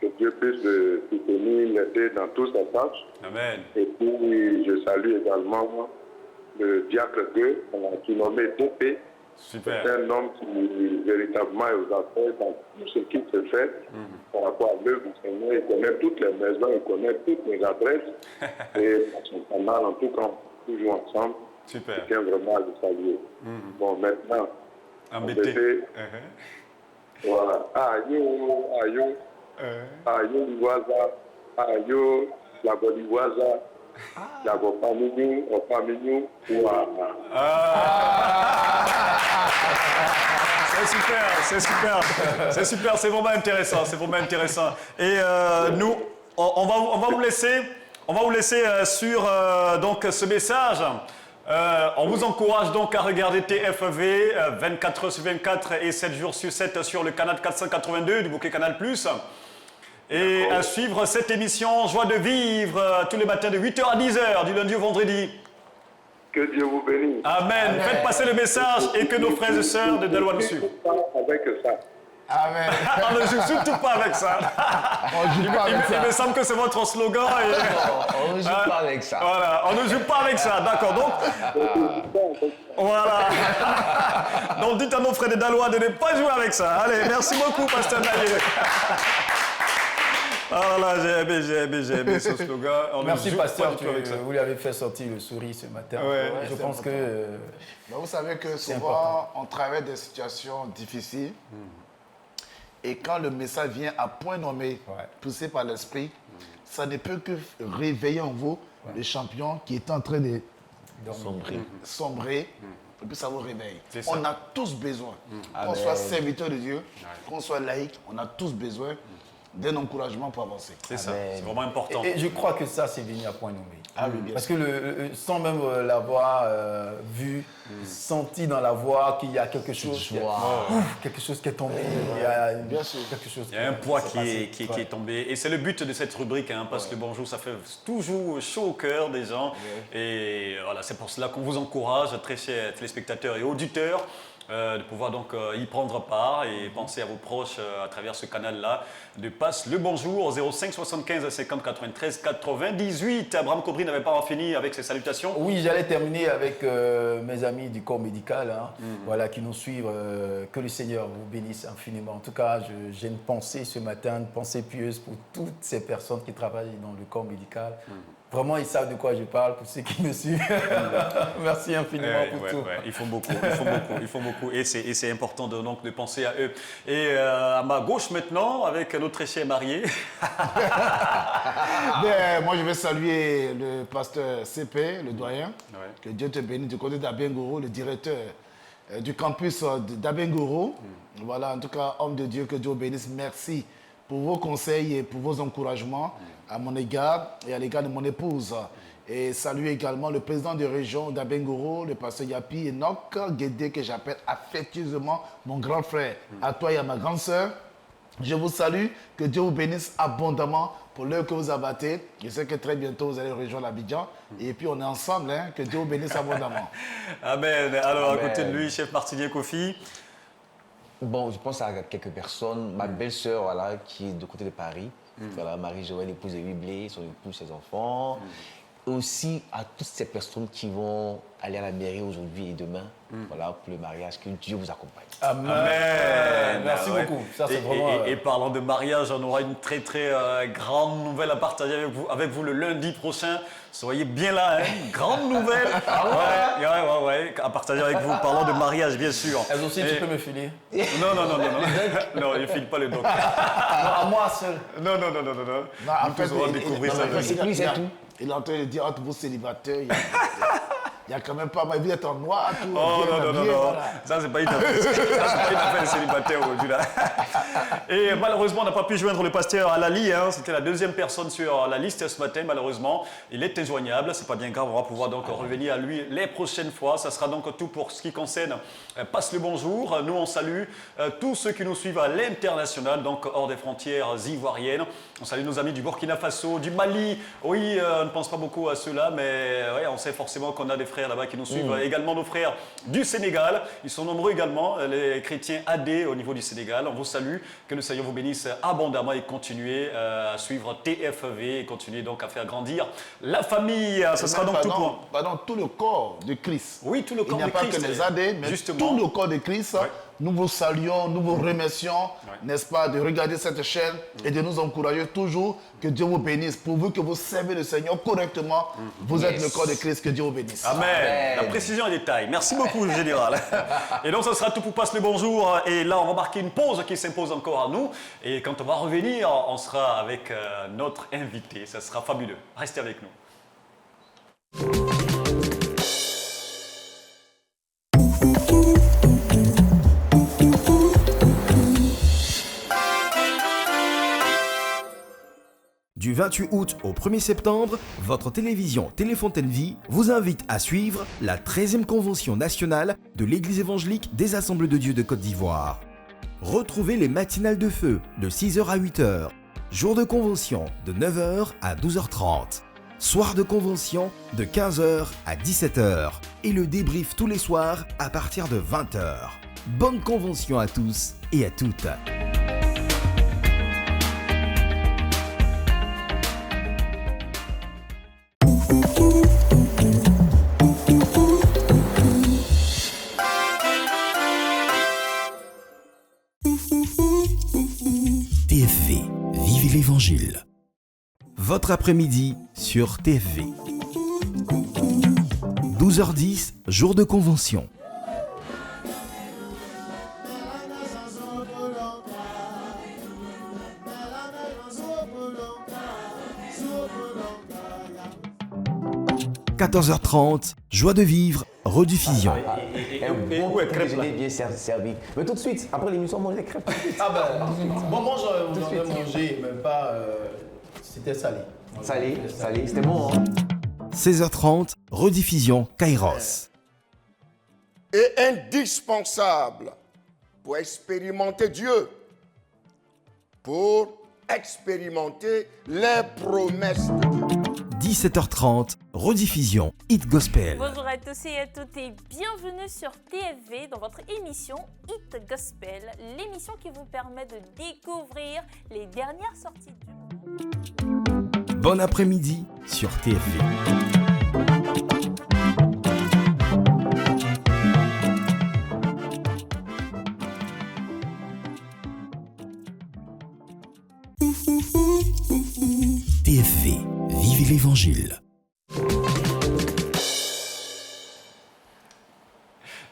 Que Dieu puisse le soutenir, l'aider dans toutes ses tâches. Amen. Et puis, je salue également le diacre 2, qui est nommé DP. Super. C'est un homme qui véritablement est aux affaires dans tout ce qui se fait par rapport à l'œuvre du Seigneur. Il connaît toutes les maisons, il connaît toutes les adresses. Et par son canal, en tout cas, on toujours ensemble. Super. Je tiens vraiment à le saluer. Bon, maintenant, en BT. Voilà. Ayo, ayo. Ayo, Liwaza. Ayo, la Boliwaza. La Bopaminu, Opaminu. C'est super, c'est super. C'est super, c'est vraiment intéressant, c'est vraiment intéressant. Et nous, on va vous laisser, sur donc ce message. On vous encourage donc à regarder TFV 24 heures sur 24 et 7 jours sur 7 sur le canal 482 du bouquet Canal+. Et à suivre cette émission Joie de vivre tous les matins de 8h à 10h du lundi au vendredi. Que Dieu vous bénisse. Amen. Faites passer le message et que nos frères et sœurs de Daloa nous suivent. Avec ça. Amen. On ne joue surtout pas avec ça. Il me semble que c'est votre slogan. On ne joue pas avec ça. Voilà, on ne joue pas avec ça. D'accord, donc. Voilà. Donc dites à nos frères de Daloa de ne pas jouer avec ça. Allez, merci beaucoup, Pasteur Naye. Ah là, j'ai aimé ce slogan. Merci, Pasteur, vous lui avez fait sortir le sourire ce matin. Ouais, je pense que... vous savez que souvent, on traverse des situations difficiles. Et quand le message vient à point nommé, poussé par l'esprit, ça ne peut que réveiller en vous le champion qui est en train de sombrer. Et puis ça vous réveille. On a tous besoin, qu'on soit serviteur de Dieu, qu'on soit laïque, on a tous besoin d'un encouragement pour avancer. C'est ça, c'est vraiment important. Et je crois que ça, c'est venu à point nommé. Ah oui, bien Parce sûr. que sans même l'avoir vu, senti dans la voix qu'il y a quelque chose, quelque chose qui est tombé. Il y a quelque chose. Il y a un poids qui est tombé. Et c'est le but de cette rubrique, parce que bonjour, ça fait toujours chaud au cœur des gens. Et voilà, c'est pour cela qu'on vous encourage, très chers téléspectateurs et auditeurs, de pouvoir donc y prendre part et penser à vos proches à travers ce canal-là. De passe le bonjour au 05 75 50 93 98. Abraham Cobry n'avait pas fini avec ses salutations. Oui, j'allais terminer avec mes amis du corps médical, voilà, qui nous suivent. Que le Seigneur vous bénisse infiniment. En tout cas, j'ai une pensée ce matin, une pensée pieuse pour toutes ces personnes qui travaillent dans le corps médical. Vraiment, ils savent de quoi je parle pour ceux qui me suivent. Merci infiniment pour tout. Ils font beaucoup, ils font beaucoup. Et c'est important donc de penser à eux. Et à ma gauche maintenant, avec notre très cher marié. Moi, je vais saluer le pasteur CP, le doyen. Que Dieu te bénisse du côté d'Abengoro, le directeur du campus d'Abengoro. Voilà, en tout cas, homme de Dieu, que Dieu bénisse. Merci pour vos conseils et pour vos encouragements à mon égard et à l'égard de mon épouse. Et saluer également le président de région d'Abengoro, le pasteur Yapi Enoch Guédé, que j'appelle affectueusement mon grand frère. À toi et à ma grande sœur, je vous salue. Que Dieu vous bénisse abondamment pour l'heure que vous abattez. Je sais que très bientôt, vous allez rejoindre l'Abidjan. Et puis, on est ensemble. Hein, que Dieu vous bénisse abondamment. Amen. Alors, Amen. à côté de lui, chef Martinier Kofi. Bon, je pense à quelques personnes. Ma belle-sœur, voilà, qui est de côté de Paris. Voilà, Marie-Joëlle, épouse de Hublé, son épouse, ses enfants. Et aussi à toutes ces personnes qui vont aller à la mairie aujourd'hui et demain, voilà, pour le mariage. Que Dieu vous accompagne. Amen. Merci beaucoup. Ça, c'est vraiment, et parlant de mariage, on aura une très grande nouvelle à partager avec vous le lundi prochain. Soyez bien là, hein. Grande nouvelle. Ouais, à partager avec vous. Parlant de mariage, bien sûr. Elles aussi, tu peux me filer. Non, non, il ne file pas le doc. Non, à moi seul. Non. En fait, Nous allons découvrir ça. Il est en train de dire entre vous célibataires, il y a quand même pas mal. Vous êtes en noir, tout. Oh non. Voilà. Ça, c'est pas une affaire de célibataire aujourd'hui. Là. Et malheureusement, on n'a pas pu joindre le pasteur Alali. Hein. C'était la deuxième personne sur la liste ce matin. Malheureusement, il est injoignable. C'est pas bien grave. On va pouvoir donc revenir à lui les prochaines fois. Ça sera donc tout pour ce qui concerne Passe le bonjour. Nous, on salue tous ceux qui nous suivent à l'international, donc hors des frontières ivoiriennes. On salue nos amis du Burkina Faso, du Mali. Oui, on ne pense pas beaucoup à ceux-là, mais ouais, on sait forcément qu'on a des frères là-bas qui nous suivent. Également nos frères du Sénégal. Ils sont nombreux également, les chrétiens AD au niveau du Sénégal. On vous salue. Que le Seigneur vous bénisse abondamment et continuez à suivre TFV et continuez donc à faire grandir la famille. Ce sera donc tout pour... tout le corps de Christ. Oui, tout le corps de Christ. Il n'y a pas que les AD, mais justement, tout le corps de Christ. Ouais. Nous vous saluons, nous vous remercions, n'est-ce pas, de regarder cette chaîne et de nous encourager toujours. Que Dieu vous bénisse. Pourvu que vous servez le Seigneur correctement, vous êtes le corps de Christ. Que Dieu vous bénisse. Amen. La précision et détail. Merci beaucoup, le général. Et donc, ça sera tout pour Passe le bonjour. Et là, on va marquer une pause qui s'impose encore à nous. Et quand on va revenir, on sera avec notre invité. Ça sera fabuleux. Restez avec nous. Du 28 août au 1er septembre, votre télévision Téléfontaine Vie vous invite à suivre la 13e Convention nationale de l'Église évangélique des Assemblées de Dieu de Côte d'Ivoire. Retrouvez les matinales de feu de 6h à 8h, jour de convention de 9h à 12h30, soir de convention de 15h à 17h et le débrief tous les soirs à partir de 20h. Bonne convention à tous et à toutes. TFV, vivez l'évangile. Votre après-midi sur TFV. 12h10, jour de convention. « 14h30, joie de vivre, rediffusion. Un bon déjeuner bien servi. Mais tout de suite, après l'émission, on mange les crêpes. Bon, moi, j'aurais mangé, mais pas... c'était salé. Salé, c'était bon. Hein? 16h30, rediffusion Kairos. Et indispensable pour expérimenter Dieu, pour expérimenter les promesses de Dieu. 17h30, rediffusion Hit Gospel. Bonjour à tous et à toutes et bienvenue sur TFV dans votre émission Hit Gospel, l'émission qui vous permet de découvrir les dernières sorties du monde. Bon après-midi sur TFV. TFV, vivez Vivez l'Évangile.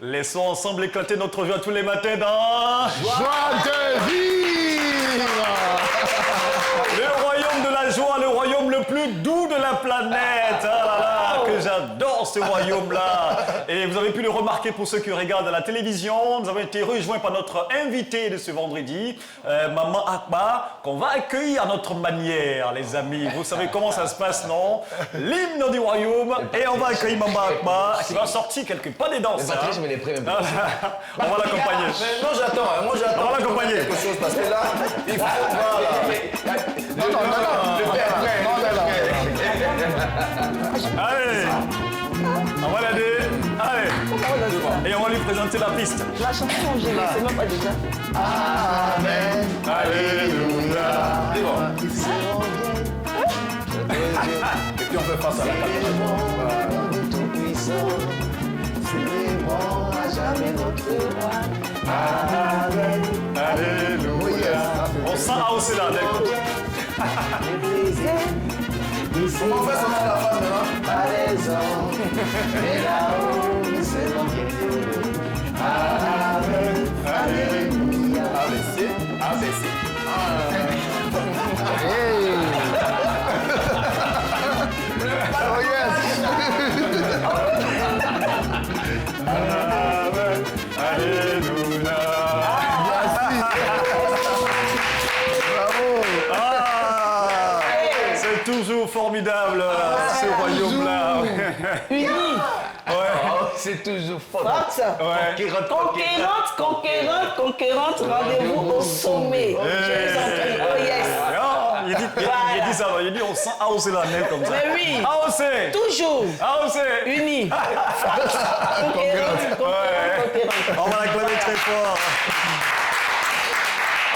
Laissons ensemble éclater notre joie tous les matins dans... Joie de vivre. Le royaume de la joie, le royaume le plus doux de la planète. Ah là là, que j'adore ce royaume-là. Et vous avez pu le remarquer pour ceux qui regardent à la télévision. Nous avons été rejoints par notre invité de ce vendredi, Maman Akba, qu'on va accueillir à notre manière, les amis. Vous savez comment ça se passe, non? L'hymne du royaume. Et on va accueillir Maman Akba, qui va sortir quelque part des danses. Je me les prends un peu. On va l'accompagner. Non, j'attends. Moi, j'attends. On va l'accompagner. Quelque chose parce que là, il faut voir. Non. Allez, on va l'aider. Allez. Et on va lui présenter la piste. La chanson, je ne sais même pas déjà. Amen. Alléluia. C'est bon. Et puis on fait face à la Célébrons à jamais notre roi. Amen. Alléluia. On sent hausser là, écoute. Comment on fait sortir la femme maintenant? Par les hommes, et là-haut, nous serons bienvenus. Amen. Alléluia. ABC. Oh yes. Amen. Alléluia. C'est toujours formidable, ce royaume-là. Unis. C'est toujours fort. Force. Conquérante, rendez-vous au sommet. Oh yes. Il dit ça, il dit on sent hausser la neige comme ça. Mais oui. Hausser. Toujours. Hausser. Unis. Conquérante. On va l'acclamer très fort.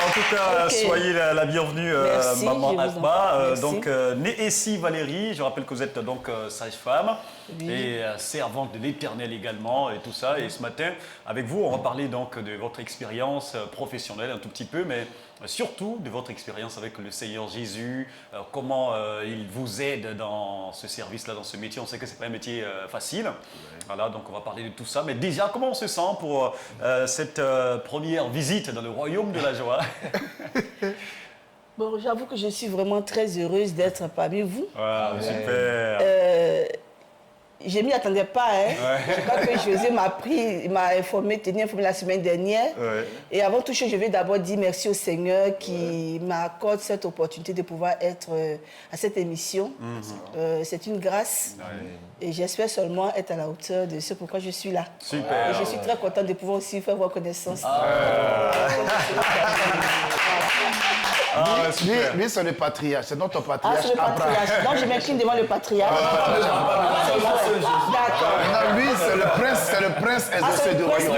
En tout cas, soyez la bienvenue, Merci, Maman Akba. Merci. Néessi Valérie, je rappelle que vous êtes donc sage-femme et servante de l'Éternel également et tout ça. Et ce matin, avec vous, on va parler donc de votre expérience professionnelle un tout petit peu, mais surtout de votre expérience avec le Seigneur Jésus, comment il vous aide dans ce service-là, dans ce métier. On sait que ce n'est pas un métier facile. Voilà, donc on va parler de tout ça. Mais déjà, comment on se sent pour cette première visite dans le royaume de la joie? Bon, j'avoue que je suis vraiment très heureuse d'être parmi vous. Wow, super. Je ne m'y attendais pas. Je crois que José m'a informé, tenu informé la semaine dernière. Et avant toute chose, je vais d'abord dire merci au Seigneur qui m'accorde cette opportunité de pouvoir être à cette émission. C'est une grâce. Et j'espère seulement être à la hauteur de ce pourquoi je suis là. Super. Et je suis très contente de pouvoir aussi faire vos connaissances. Lui, c'est le patriarche, c'est notre patriarche. C'est le patriarche. Donc je m'incline devant le patriarche. D'accord. Non, lui, c'est le prince exaucé du royaume.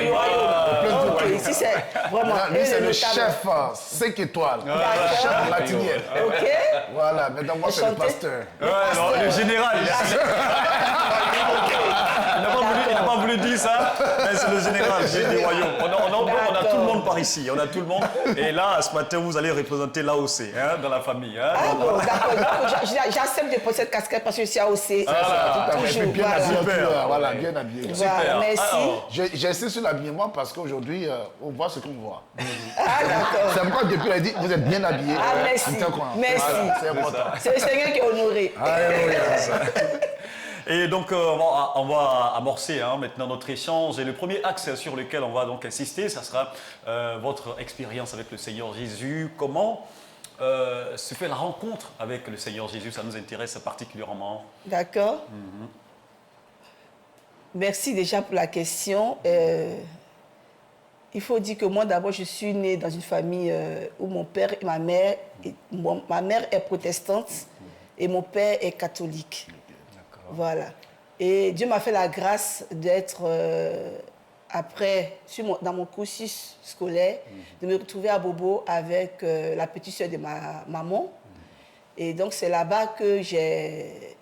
Ici, c'est vraiment. Lui, c'est le chef 5 étoiles. Le chef latinier. Ok. Voilà, maintenant, moi, c'est le pasteur. Le général. Il n'a pas voulu dire ça, mais c'est le général du royaume. On a tout le monde par ici, on a tout le monde. Et là, ce matin, vous allez représenter l'AOC dans la famille. Ah bon, d'accord. J'accepte de porter cette casquette parce que je suis AOC. Toujours. Bien habillé. Voilà, bien habillé. Super. Merci. J'insiste sur l'habillement parce qu'aujourd'hui, on voit ce qu'on voit. Ah d'accord. C'est pourquoi depuis, il a dit, vous êtes bien habillé. Ah merci. Merci. C'est important. C'est le Seigneur qui est honoré. Et donc, on va amorcer maintenant notre échange. Et le premier axe sur lequel on va donc insister, ça sera votre expérience avec le Seigneur Jésus. Comment se fait la rencontre avec le Seigneur Jésus? Ça nous intéresse particulièrement. D'accord. Merci déjà pour la question. Il faut dire que moi, d'abord, je suis née dans une famille où mon père et ma mère est protestante et mon père est catholique. Voilà. Et Dieu m'a fait la grâce d'être, après, dans mon cursus scolaire, de me retrouver à Bobo avec la petite soeur de ma maman. Et donc, c'est là-bas que j'ai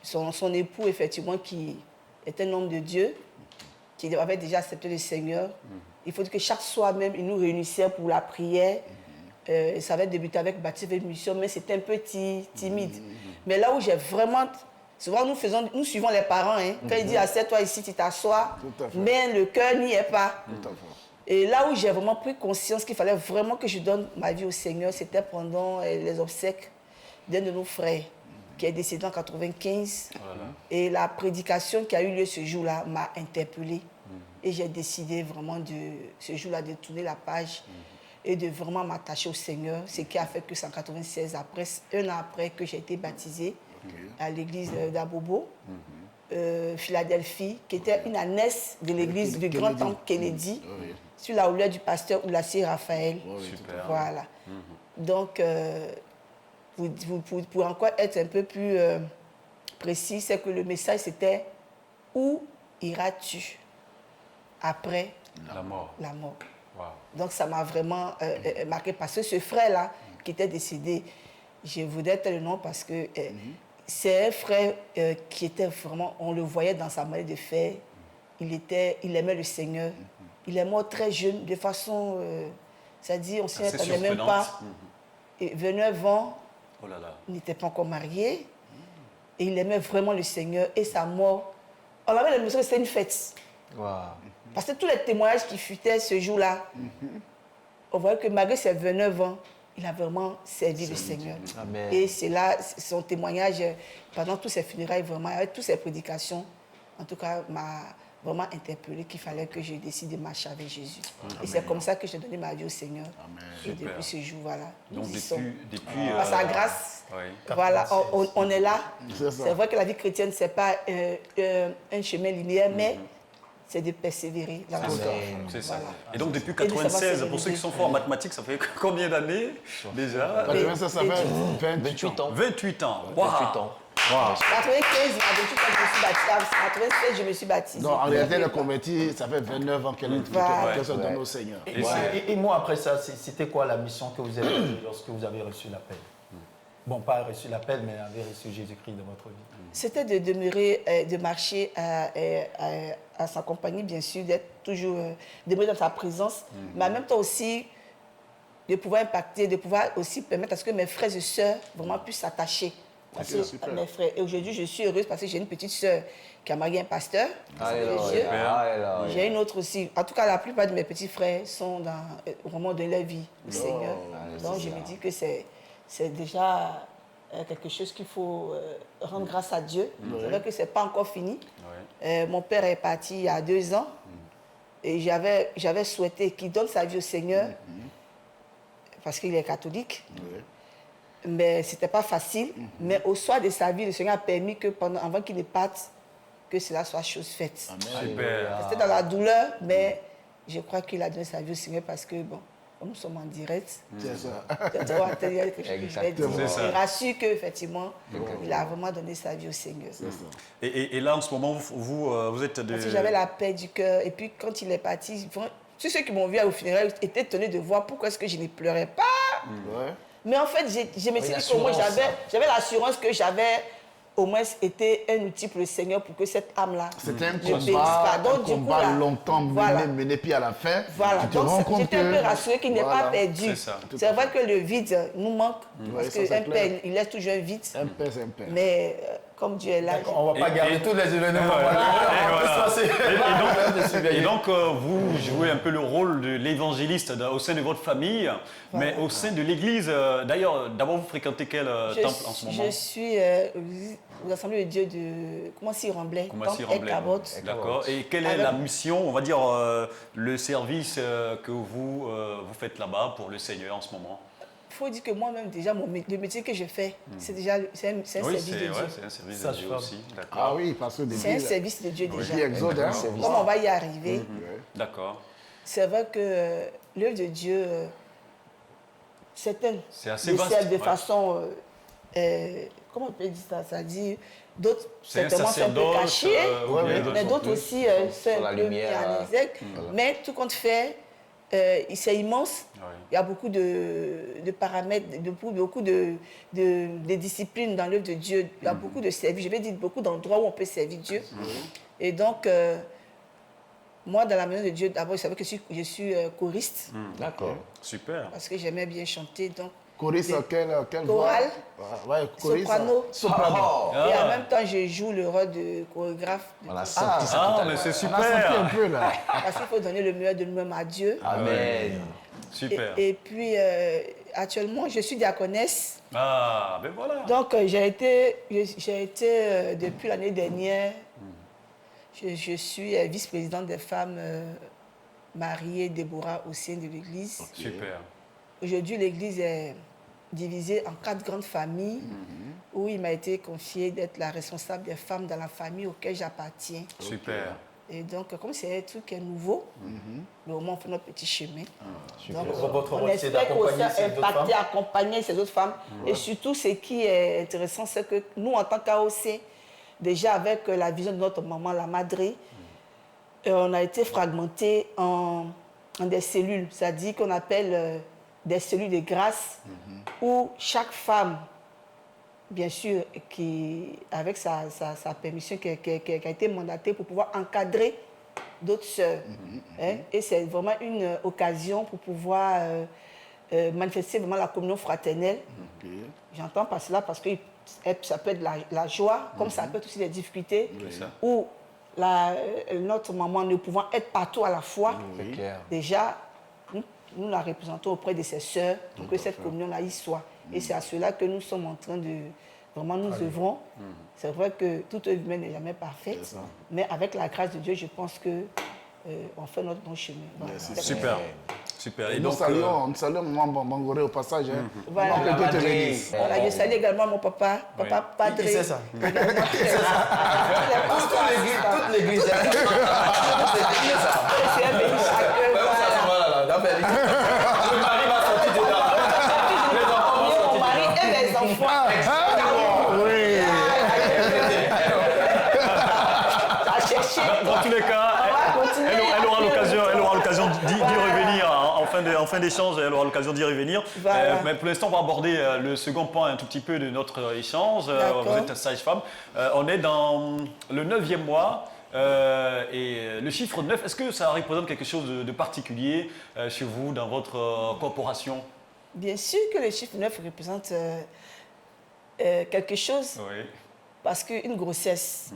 son époux, effectivement, qui est un homme de Dieu, qui avait déjà accepté le Seigneur. Il faut dire que chaque soir même, il nous réunissait pour la prière. Ça avait débuté avec baptême et mission, mais c'était un peu timide. Mais là où j'ai vraiment... Souvent, nous suivons les parents. Hein. Quand ils disent « assieds-toi ici, tu t'assois », mais le cœur n'y est pas. Et là où j'ai vraiment pris conscience qu'il fallait vraiment que je donne ma vie au Seigneur, c'était pendant les obsèques d'un de nos frères qui est décédé en 95. Et la prédication qui a eu lieu ce jour-là m'a interpellée. Et j'ai décidé vraiment ce jour-là de tourner la page et de vraiment m'attacher au Seigneur. Ce qui a fait que c'est en 96, un an après que j'ai été baptisée à l'église d'Abobo, Philadelphie, qui était une annexe de l'église du Grand Temple Kennedy, sur la houlette du pasteur Oulassé Raphaël. Super. Voilà. Donc, pour encore être un peu plus précis, c'est que le message c'était « Où iras-tu après la mort ?» Wow. Donc, ça m'a vraiment marqué parce que ce frère-là, qui était décédé, je voudrais être le nom parce que c'est un frère qui était vraiment, on le voyait dans sa manière de faire, il aimait le Seigneur. Il est mort très jeune, de façon, c'est-à-dire, on ne s'y attendait même pas. Et 29 ans, il n'était pas encore marié, et il aimait vraiment le Seigneur, et sa mort, on avait l'impression que c'était une fête. Parce que tous les témoignages qui fuitaient ce jour-là, on voyait que malgré ses 29 ans, il a vraiment servi le Seigneur. Amen. Et c'est là, son témoignage, pendant tous ses funérailles, vraiment, avec toutes ses prédications, en tout cas, m'a vraiment interpellé qu'il fallait que je décide de marcher avec Jésus. Amen. Et c'est comme ça que j'ai donné ma vie au Seigneur. Et Super. depuis ce jour, voilà. Donc nous y sommes. depuis Par sa grâce, oui. voilà, on est là. C'est ça. C'est vrai que la vie chrétienne, ce n'est pas un chemin linéaire, mais c'est de persévérer dans la foi. C'est ça. Voilà. Et donc depuis Et de savoir 96, se pour ceux qui réaliser. sont forts en mathématiques, ça fait combien d'années déjà? 96, ça fait 28 ans. 28 ans. Wow. 28 ans. Wow. 95, à 28 ans, je me suis baptisée. À 96, je me suis baptisée. Non, en réalité, le converti, ça fait 29 ans qu'elle se donne au Seigneur. Et moi, après ça, c'était quoi la mission que vous avez eue lorsque vous avez reçu l'appel? Bon, pas reçu l'appel, mais avez reçu Jésus-Christ dans votre vie. C'était de demeurer, de marcher à sa compagnie, bien sûr, d'être toujours, demeurer dans sa présence, mais en même temps aussi de pouvoir impacter, de pouvoir aussi permettre à ce que mes frères et sœurs vraiment puissent s'attacher. Parce que mes frères, et aujourd'hui, je suis heureuse parce que j'ai une petite sœur qui a marié un pasteur. J'ai une autre aussi. En tout cas, la plupart de mes petits frères sont vraiment dans leur vie, le Seigneur. Donc, je me dis que c'est déjà quelque chose qu'il faut rendre grâce à Dieu. C'est vrai que ce n'est pas encore fini. Mon père est parti il y a 2 ans et j'avais souhaité qu'il donne sa vie au Seigneur parce qu'il est catholique. Mais ce n'était pas facile. Mais au soir de sa vie, le Seigneur a permis que avant qu'il ne parte, que cela soit chose faite. C'était dans la douleur, mais je crois qu'il a donné sa vie au Seigneur parce que, bon, comme nous sommes en direct, je rassure qu'effectivement, il a vraiment donné sa vie au Seigneur. Et là, en ce moment, vous êtes de... Parce que j'avais la paix du cœur. Et puis, quand il est parti, tous ceux qui m'ont vu au funérailles étaient étonnés de voir pourquoi est-ce que je ne pleurais pas. Mais en fait, je me suis dit qu'au moins, j'avais l'assurance que j'avais au moins été un outil pour le Seigneur pour que cette âme-là c'était un combat, combat longtemps mené, puis à la fin, voilà. tu te rends compte j'étais un peu rassurée qu'il n'est pas perdu. C'est vrai que le vide nous manque, parce qu'un père, il laisse toujours un vide. Un père, c'est un père. Mais comme Dieu est là... On ne va pas garder tous les événements. Et donc, vous jouez un peu le rôle de l'évangéliste au sein de votre famille, mais au sein de l'église. D'ailleurs, d'abord, vous fréquentez quel temple en ce moment? Je suis aux Assemblées de Dieu de Koumassi-Remblai. D'accord. Et quelle est la mission, on va dire, le service que vous faites là-bas pour le Seigneur en ce moment? Il faut dire que moi-même, déjà, le métier que je fais, c'est déjà un service de Dieu. C'est un service de Dieu aussi. Ah oui, parce que c'est un service de Dieu déjà. Exode, hein? Comme on va y arriver. D'accord. C'est vrai que l'œuvre de Dieu, certaines le de façon... comment on peut dire ça? C'est-à-dire, d'autres, certainement, c'est un peu caché, mais d'autres aussi, c'est un peu mis en exergue. Mais tout compte fait, c'est immense. Il y a beaucoup de paramètres, beaucoup de disciplines dans l'œuvre de Dieu. Il y a beaucoup de services, je vais dire beaucoup d'endroits où on peut servir Dieu. Et donc, moi, dans la maison de Dieu, d'abord, je savais que je suis choriste. D'accord, super. Parce que j'aimais bien chanter. Donc, Choriste, quelle chorale, voix? Ouais, choriste. soprano. Et en Ah. même temps, je joue le rôle de chorégraphe. On a senti ça tout à mais l'heure. c'est On a senti un super. peu là. Parce qu'il faut donner le meilleur de nous-mêmes à Dieu. Amen. Super. Et puis, actuellement, je suis diaconesse. Ah, ben voilà. Donc, j'ai été depuis l'année dernière, je suis vice-présidente des femmes mariées Déborah au sein de l'Église. Super. Aujourd'hui, l'Église est divisée en 4 grandes familles où il m'a été confié d'être la responsable des femmes dans la famille auquel j'appartiens. Super. Et donc, comme c'est un truc qui est nouveau, mais au moins on fait notre petit chemin. Donc, Votre on rôle, c'est espère aussi d'accompagner ces autres impacter, femmes. accompagner ces autres femmes. Et surtout, ce qui est intéressant, c'est que nous, en tant qu'AOC, déjà avec la vision de notre maman, la Madré, on a été fragmentés en des cellules, c'est-à-dire qu'on appelle des cellules de grâce, où chaque femme, bien sûr, avec sa permission, qui a été mandatée pour pouvoir encadrer d'autres sœurs. Hein. Et c'est vraiment une occasion pour pouvoir manifester vraiment la communion fraternelle. J'entends par cela parce que ça peut être la joie, comme ça peut être aussi des difficultés, où notre maman ne pouvant être partout à la fois, déjà, nous la représentons auprès de ses sœurs pour que cette communion-là y soit. Et c'est à cela que nous sommes en train de... Vraiment, nous œuvrons. C'est vrai que toute œuvre humaine n'est jamais parfaite, mais avec la grâce de Dieu, je pense que on fait notre bon chemin. Voilà. Super. Super. Et nous saluons Maman Bangoré au passage. Voilà. Que Dieu te bénisse. Voilà, je salue également mon papa, Papa Padré. Qui c'est ça? Toute l'église. C'est un béni chacun. Le mari va sortir dedans. Les enfants vont sortir Mon mari et les enfants. Dans tous les cas, elle aura l'occasion d'y revenir en fin d'échange. Elle aura l'occasion d'y revenir. Voilà. Mais pour l'instant, on va aborder le second point un tout petit peu de notre échange. Vous êtes sage-femme. On est dans le 9e mois. Et le chiffre 9, est-ce que ça représente quelque chose de particulier chez vous, dans votre corporation? Bien sûr que le chiffre 9 représente quelque chose. Oui. Parce qu'une grossesse,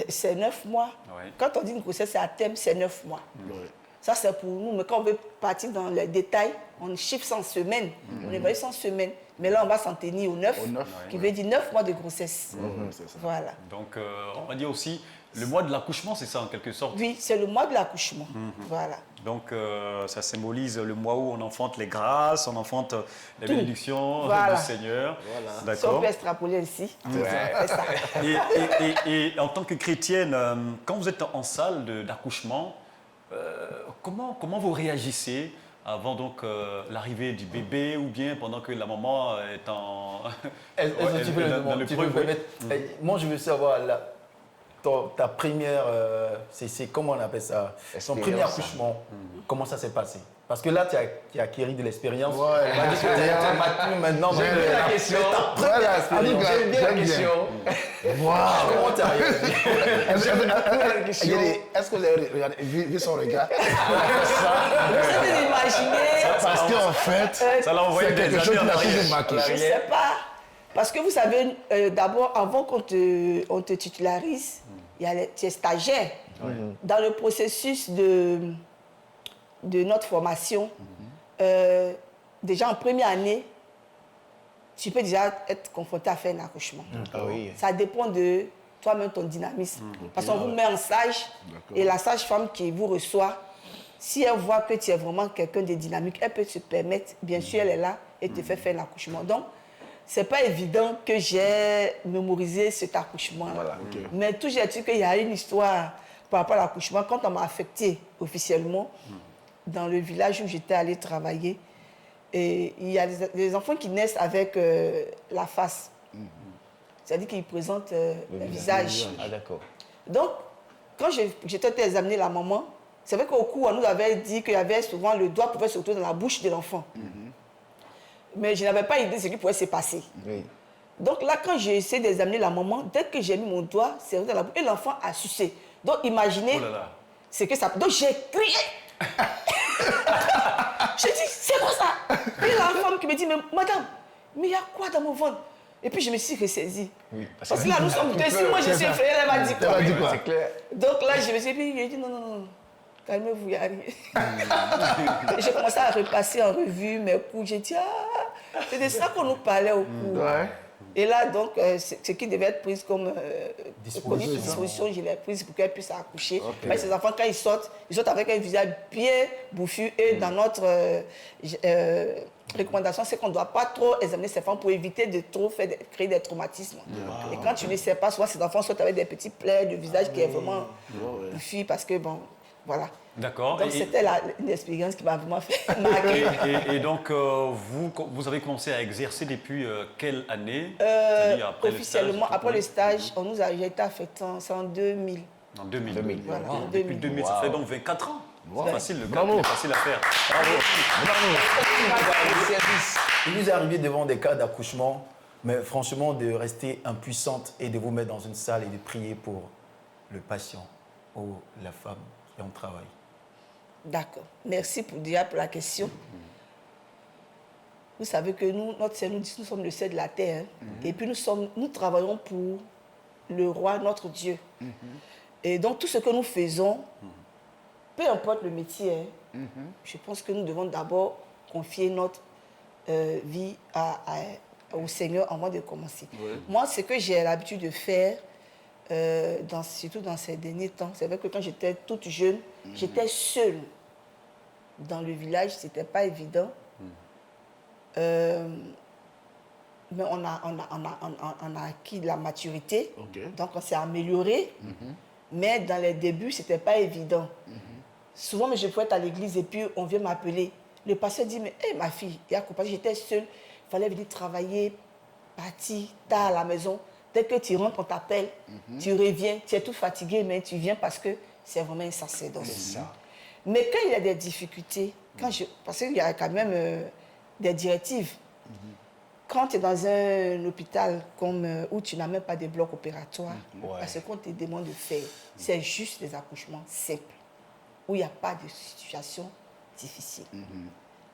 c'est 9 mois. Oui. Quand on dit une grossesse, c'est à terme, c'est 9 mois. Ça, c'est pour nous. Mais quand on veut partir dans les détails, on chiffre ça en semaines. On évalue ça en semaines. Mais là, on va s'en tenir au 9, qui veut dire 9 mois de grossesse. Voilà. Donc, on va dire aussi le mois de l'accouchement, c'est ça en quelque sorte? Oui, c'est le mois de l'accouchement. Voilà. Donc, ça symbolise le mois où on enfante les grâces, on enfante les bénédictions Voilà. du Seigneur. Voilà. Si on peut extrapoler ainsi. C'est ça. Et en tant que chrétienne, quand vous êtes en salle d'accouchement, comment vous réagissez avant donc l'arrivée du bébé ou bien pendant que la maman est en... Moi, je veux savoir, ta première, c'est comment on appelle ça, ton premier accouchement, comment ça s'est passé? Parce que là, tu as acquis de l'expérience. Ouais, on va dire que tu es mature maintenant. J'aime bien la question. J'aime bien la question. Comment tu as réagi? Est-ce que vous avez vu son regard? Vous avez imaginé. Parce qu'en fait, ça l'a envoyé c'est quelque chose qui m'a toujours marqué. Je ne sais pas. Parce que vous savez, d'abord, avant qu'on te titularise, tu es stagiaire. Dans le processus de notre formation, déjà en première année, tu peux déjà être confronté à faire un accouchement. Ça dépend de toi-même, ton dynamisme. Parce qu'on vous met en sage, et la sage-femme qui vous reçoit, si elle voit que tu es vraiment quelqu'un de dynamique, elle peut se permettre, bien sûr, elle est là, et te fait faire l'accouchement. Donc, c'est pas évident que j'ai mémorisé cet accouchement. Mais toujours est-il qu'il y a une histoire par rapport à l'accouchement. Quand on m'a affecté officiellement dans le village où j'étais allée travailler, et il y a des enfants qui naissent avec la face. C'est-à-dire qu'ils présentent le visage. Ah, d'accord. Donc, quand j'étais examiné la maman, c'est vrai qu'au cours, on nous avait dit qu'il y avait souvent le doigt pouvait se retrouver dans la bouche de l'enfant. Mais je n'avais pas idée de ce qui pouvait se passer. Donc là, quand j'ai essayé d'examiner la maman, dès que j'ai mis mon doigt, c'est dans la bouche, et l'enfant a sucé. Donc imaginez ce que ça... Donc j'ai crié. J'ai dit, c'est quoi ça? Et l'enfant femme qui me dit, mais madame, mais il y a quoi dans mon ventre? Et puis je me suis ressaisie. Oui, parce que là, nous sommes deux. Si moi je suis effrayée, elle m'a dit quoi? C'est clair. Donc là, je me suis dit, j'ai dit non, calmez-vous, il n'y a rien. J'ai commencé à repasser en revue mes cours. J'ai dit, c'est de ça qu'on nous parlait au cours. Ouais. Et là, donc, ce qui devait être prise comme disposition, je l'ai prise pour qu'elle puisse accoucher. Okay. Mais ces enfants, quand ils sortent avec un visage bien bouffu. Et dans notre recommandation, c'est qu'on ne doit pas trop examiner ces femmes pour éviter de trop créer des traumatismes. Wow. Et quand tu ne sais pas, souvent ces enfants sortent avec des petits plaies de visage qui est vraiment bouffu parce que, bon, voilà. D'accord. Donc c'était une expérience qui m'a vraiment fait marquer. Et donc, vous avez commencé à exercer depuis quelle année? Officiellement, après le stage, on nous a été affectant, c'est en 2000. En 2000. Voilà, wow. Depuis 2000, ça fait donc 24 ans. Wow. C'est facile, le cadre est facile à faire. Il nous est arrivé devant des cas d'accouchement, mais franchement, de rester impuissante et de vous mettre dans une salle et de prier pour le patient ou la femme qui est en travail. D'accord. Merci pour la question. Vous savez que nous sommes le ciel de la terre. Et puis nous travaillons pour le roi, notre Dieu. Et donc tout ce que nous faisons, peu importe le métier, je pense que nous devons d'abord confier notre vie au Seigneur avant de commencer. Moi, ce que j'ai l'habitude de faire, surtout dans ces derniers temps, c'est vrai que quand j'étais toute jeune, j'étais seule dans le village, ce n'était pas évident. Mais on a acquis de la maturité, donc on s'est amélioré. Mais dans les débuts, ce n'était pas évident. Souvent, je pouvais être à l'église et puis on vient m'appeler. Le pasteur dit, mais hey, ma fille, j'étais seule, il fallait venir travailler, partir tard à la maison. Dès que tu rentres, on t'appelle, tu reviens, tu es tout fatigué, mais tu viens parce que c'est vraiment un sacerdoce. Mais quand il y a des difficultés, parce qu'il y a quand même des directives, quand tu es dans un hôpital où tu n'as même pas de bloc opératoire, ce qu'on te demande de faire, c'est juste des accouchements simples, où il n'y a pas de situation difficile.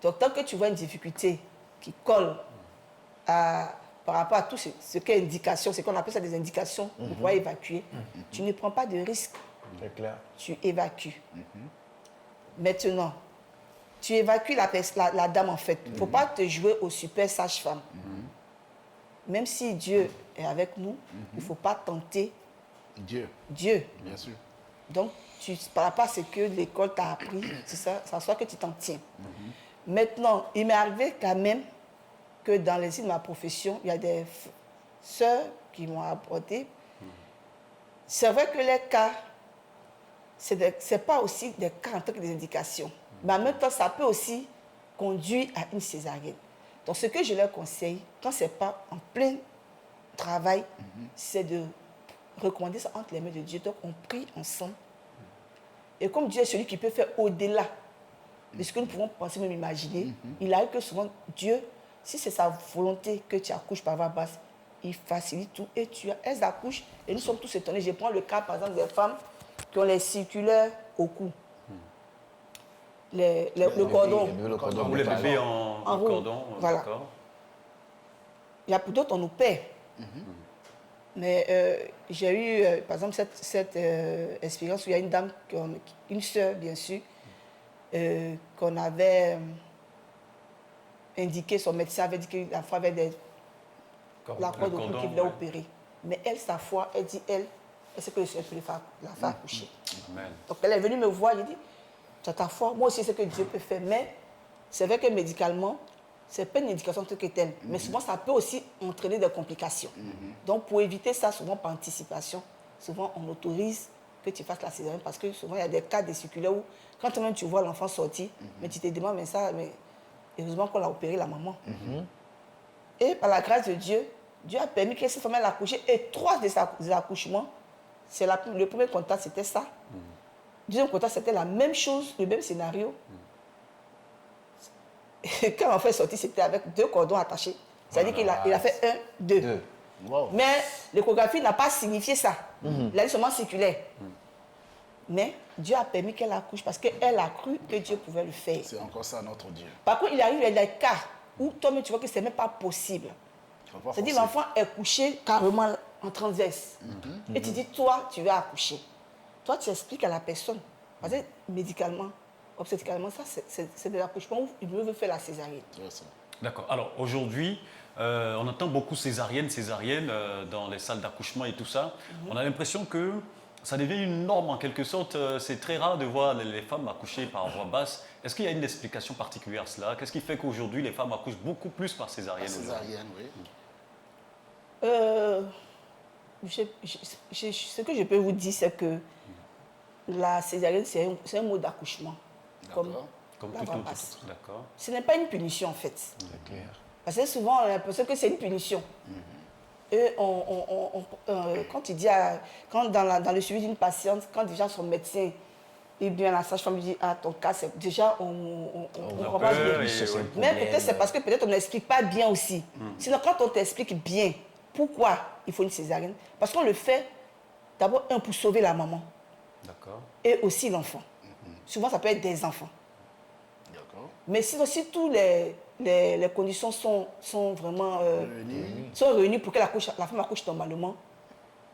Donc, tant que tu vois une difficulté qui colle par rapport à tout ce qu'est indication, c'est qu'on appelle ça des indications pour pouvoir évacuer, tu ne prends pas de risque. C'est clair. Tu évacues. Maintenant, tu évacues la dame en fait. Il ne faut pas te jouer au super sage-femme. Même si Dieu est avec nous, il ne faut pas tenter Dieu. Bien sûr. Donc, par rapport à ce que l'école t'a appris, c'est ça soit que tu t'en tiens. Maintenant, il m'est arrivé quand même que dans les de ma profession, il y a des sœurs qui m'ont apporté. C'est vrai que les cas, ce n'est pas aussi des cas en tant que des indications. Mais en même temps, ça peut aussi conduire à une césarienne. Donc, ce que je leur conseille, quand ce n'est pas en plein travail, c'est de recommander ça entre les mains de Dieu. Donc, on prie ensemble. Et comme Dieu est celui qui peut faire au-delà de ce que nous pouvons penser, même imaginer, il arrive que souvent, Dieu, si c'est sa volonté que tu accouches par voie basse, il facilite tout et elles accouchent. Et nous sommes tous étonnés. Je prends le cas, par exemple, des femmes qui ont les circulaires au cou. Le cordon. Ou les bébés en cordon. Voilà. Il y a pour d'autres, on nous paie. Mais j'ai eu, par exemple, cette expérience où il y a une dame, une sœur, bien sûr, qu'on avait indiqué, son médecin avait dit que la foi avait la corde au cou qui voulait opérer. Mais elle, sa foi, elle dit, elle sait que le Seigneur peut la faire accoucher. Donc elle est venue me voir, elle dit, tu as ta foi, moi aussi c'est ce que Dieu peut faire. Mais c'est vrai que médicalement, ce n'est pas une indication telle que telle. Mais souvent, ça peut aussi entraîner des complications. Donc pour éviter ça, souvent par anticipation, souvent on autorise que tu fasses la césarienne parce que souvent il y a des cas de circulaires où quand même tu vois l'enfant sortir, mais tu te demandes, mais heureusement qu'on l'a opéré la maman. Et par la grâce de Dieu, Dieu a permis que cette femme ait accouché. Et 3 des accouchements, le premier contact, c'était ça. Le deuxième contact, c'était la même chose, le même scénario. Et quand l'enfant est sorti, c'était avec 2 cordons attachés. C'est-à-dire qu'il a fait 1, 2. Wow. Mais l'échographie n'a pas signifié ça. Il a dit seulement circulaire. Mais Dieu a permis qu'elle accouche parce qu'elle a cru que Dieu pouvait le faire. C'est encore ça notre Dieu. Par contre, il arrive, il y a des cas où toi-même tu vois que c'est même pas possible. C'est-à-dire l'enfant est couché carrément en transverse. Et tu dis, toi, tu vas accoucher. Toi, tu expliques à la personne. Parce que médicalement, obstétricalement, ça, c'est de l'accouchement où il veut faire la césarienne. D'accord. Alors aujourd'hui, on entend beaucoup césarienne dans les salles d'accouchement et tout ça. On a l'impression que ça devient une norme en quelque sorte. C'est très rare de voir les femmes accoucher par voie basse. Est-ce qu'il y a une explication particulière à cela? Qu'est-ce qui fait qu'aujourd'hui les femmes accouchent beaucoup plus par césarienne? Césarienne, oui. Ce que je peux vous dire, c'est que la césarienne, c'est un mot d'accouchement. Comme la voie basse. D'accord. Ce n'est pas une punition en fait. Parce que souvent, on a l'impression que c'est une punition. Et quand tu dis, dans le suivi d'une patiente, quand déjà son médecin, et bien la sage-femme lui dit, ah, ton cas, c'est déjà, on comprend pas bien. Mais peut-être c'est parce que peut-être on n'explique pas bien aussi. Sinon, quand on t'explique bien pourquoi il faut une césarienne, parce qu'on le fait d'abord, pour sauver la maman. D'accord. Et aussi l'enfant. Souvent, ça peut être des enfants. Mais sinon, si toutes les conditions sont vraiment réunies pour que la femme accouche normalement,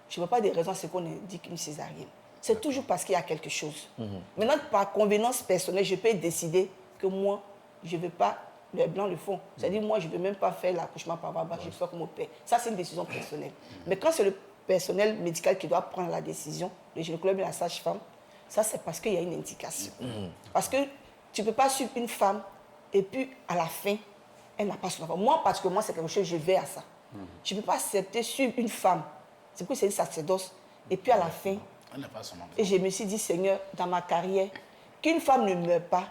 je ne vois pas des raisons à ce qu'on indique une césarienne. C'est toujours parce qu'il y a quelque chose. Maintenant, par convenance personnelle, je peux décider que moi, je ne veux pas, les blancs le font. C'est-à-dire, moi, je ne veux même pas faire l'accouchement par voie basse, je fais comme mon père. Ça, c'est une décision personnelle. Mais quand c'est le personnel médical qui doit prendre la décision, le gynécologue et la sage-femme, ça, c'est parce qu'il y a une indication. Parce que tu ne peux pas suivre une femme et puis, à la fin, elle n'a pas son enfant. Moi, particulièrement, c'est quelque chose, je vais à ça. Je ne peux pas accepter suivre une femme. C'est pour ça que c'est une sacerdoce. Et puis, à la fin, elle n'a pas son enfant. Et je me suis dit, Seigneur, dans ma carrière, qu'une femme ne meure pas,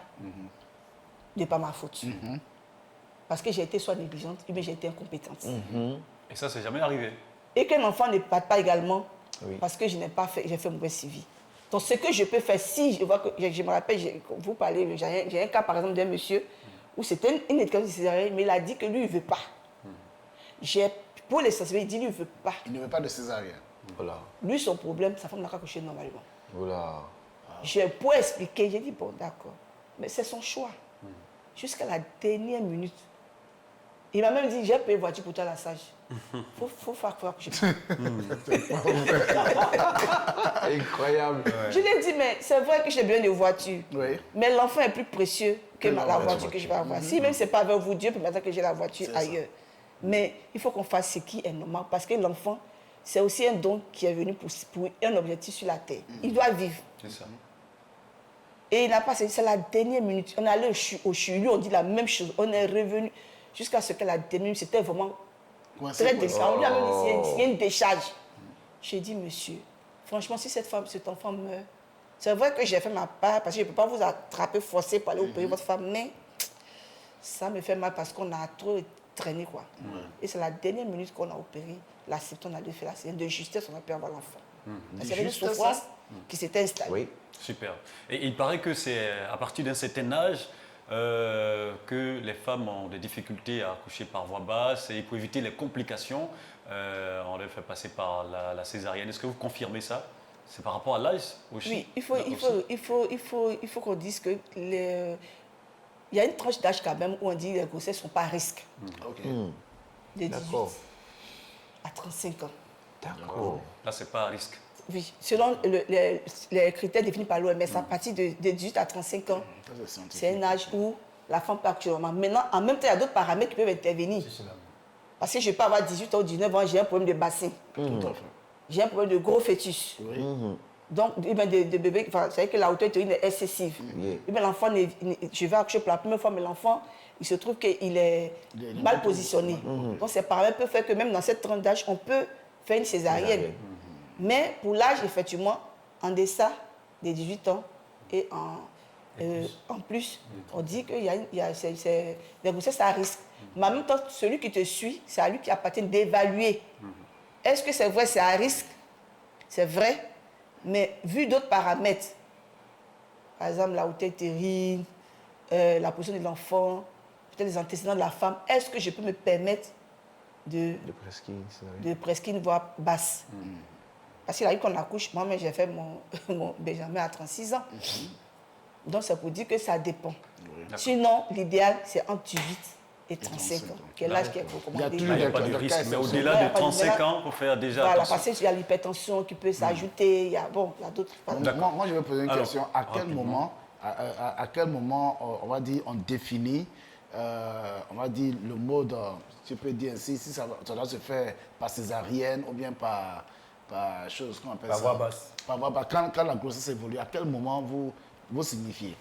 n'est pas ma faute. Parce que j'ai été soit négligente, ou bien j'ai été incompétente. Et ça, c'est jamais arrivé. Et qu'un enfant ne parte pas également, parce que je n'ai pas fait, j'ai fait mauvais suivi. Donc, ce que je peux faire, si je vois que, je me rappelle, vous parlez, j'ai un cas par exemple d'un monsieur où c'était une éducation de césarienne, mais il a dit que lui, il ne veut pas. Pour les sensibiliser, il dit lui, il ne veut pas. Il ne veut pas de césarienne. Voilà. Lui, son problème, sa femme n'a qu'à coucher normalement. Voilà. Pour expliquer, j'ai dit, bon, d'accord, mais c'est son choix. Jusqu'à la dernière minute. Il m'a même dit, j'ai payé voiture pour toi la sage. Faut faire accoucher. Incroyable. Je lui ai dit, mais c'est vrai que j'ai besoin de voiture. Mais l'enfant est plus précieux que la voiture que je vais avoir. Si même ce n'est pas avec vous, Dieu peut m'attendre que j'ai la voiture ailleurs. Mais il faut qu'on fasse ce qui est normal. Parce que l'enfant, c'est aussi un don qui est venu pour un objectif sur la terre. Il doit vivre. C'est ça. Et il n'a pas, c'est la dernière minute. On est allé au CHU, lui on dit la même chose. On est revenu jusqu'à ce que la dernière minute, c'était vraiment très décharge. On lui a même dit, il y a une décharge. J'ai dit, monsieur, franchement, si cet enfant meurt, c'est vrai que j'ai fait ma part, parce que je ne peux pas vous attraper, forcer pour aller opérer votre femme, mais ça me fait mal parce qu'on a trop traîné, quoi. Et c'est la dernière minute qu'on a opéré, la septembre, on a dû faire la séance de justesse, on a pu avoir l'enfant. Il y avait une souffrance qui s'était installée. Oui, super. Et il paraît que c'est à partir d'un certain âge que les femmes ont des difficultés à accoucher par voie basse et pour éviter les complications, on les fait passer par la césarienne. Est-ce que vous confirmez ça? C'est par rapport à l'âge aussi? Oui, il faut qu'on dise que il y a une tranche d'âge quand même où on dit que les grossesses ne sont pas à risque. De 18 à 35 ans. D'accord. Là, ce n'est pas à risque. Oui, selon les critères définis par l'OMS, à partir de 18 à 35 ans, c'est un âge où la femme peut actuellement. Maintenant, en même temps, il y a d'autres paramètres qui peuvent intervenir. Parce que je peux avoir 18 ans ou 19 ans, j'ai un problème de bassin. J'ai un problème de gros fœtus. Donc, de bébé, c'est-à-dire que la hauteur utérine est excessive. L'enfant, je vais accoucher pour la première fois, mais l'enfant, il se trouve qu'il est mal positionné. Donc, ces paramètres peuvent faire que même dans cette tranche d'âge, on peut faire une césarienne. Mais pour l'âge, effectivement, en deçà des 18 ans et en plus, on dit qu'il y a des grossesses à risque. Mais en même temps, celui qui te suit, c'est à lui qui appartient d'évaluer. Est-ce que c'est vrai, c'est à risque? C'est vrai. Mais vu d'autres paramètres, par exemple la hauteur utérine, la position de l'enfant, peut-être les antécédents de la femme, est-ce que je peux me permettre de prescrire une voie basse? Parce qu'il a eu qu'on accouche, moi-même j'ai fait mon Benjamin à 36 ans. Donc c'est pour dire que ça dépend. Sinon, l'idéal c'est entre 18 et 35 ans, qui est l'âge qui est recommandé. Il n'y a pas de risque, mais au-delà de 35 ans, il faut faire déjà voilà, attention. parce qu'il y a l'hypertension qui peut s'ajouter, il y a d'autres... Moi, je vais poser une question. À quel moment, on va dire, on définit, on va dire, le mode, tu peux dire ainsi, si ça doit se faire par césarienne ou bien par chose qu'on appelle ça. Par voie basse. Par voie basse. Quand la grossesse évolue, à quel moment vous signifiez?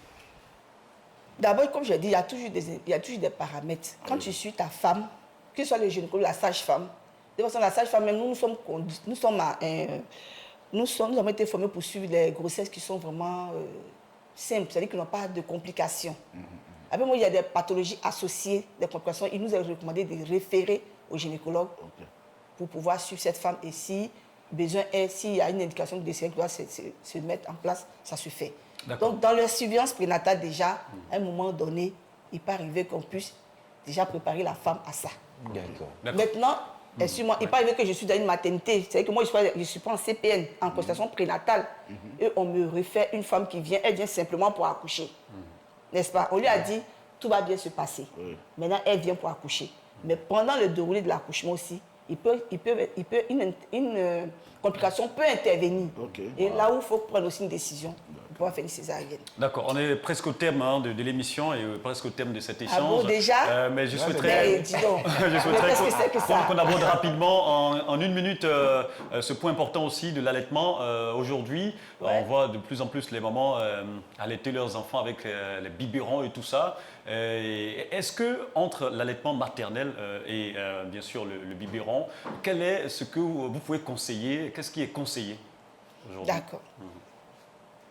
D'abord, comme je dis, il y a toujours des paramètres. Quand tu suis ta femme, que ce soit le gynécologue, la sage-femme, de toute façon, la sage-femme, nous avons été formés pour suivre les grossesses qui sont vraiment simples, c'est-à-dire qui n'ont pas de complications. Après, moi, il y a des pathologies associées, des complications. Il nous est recommandé de référer au gynécologue pour pouvoir suivre cette femme. Et si besoin est, s'il y a une indication de décès qui doit se mettre en place, ça se fait. Donc, dans la surveillance prénatale, déjà, à un moment donné, il peut arriver qu'on puisse déjà préparer la femme à ça. Maintenant, excuse-moi, il peut arriver que je suis dans une maternité. C'est-à-dire que moi, je suis pas en CPN, en consultation prénatale. Et on me réfère une femme qui vient, elle vient simplement pour accoucher. N'est-ce pas? On lui a dit, tout va bien se passer. Maintenant, elle vient pour accoucher. Mais pendant le déroulé de l'accouchement aussi, une complication peut intervenir. Et là où il faut prendre aussi une décision pour pouvoir faire une césarienne. D'accord, on est presque au terme de l'émission et presque au terme de cet échange. Ah bon, déjà mais je souhaiterais, qu'on aborde rapidement en une minute ce point important aussi de l'allaitement. Aujourd'hui, on voit de plus en plus les mamans allaiter leurs enfants avec les biberons et tout ça. Est-ce que entre l'allaitement maternel et bien sûr le biberon, quel est ce que vous pouvez conseiller? Qu'est-ce qui est conseillé aujourd'hui? D'accord.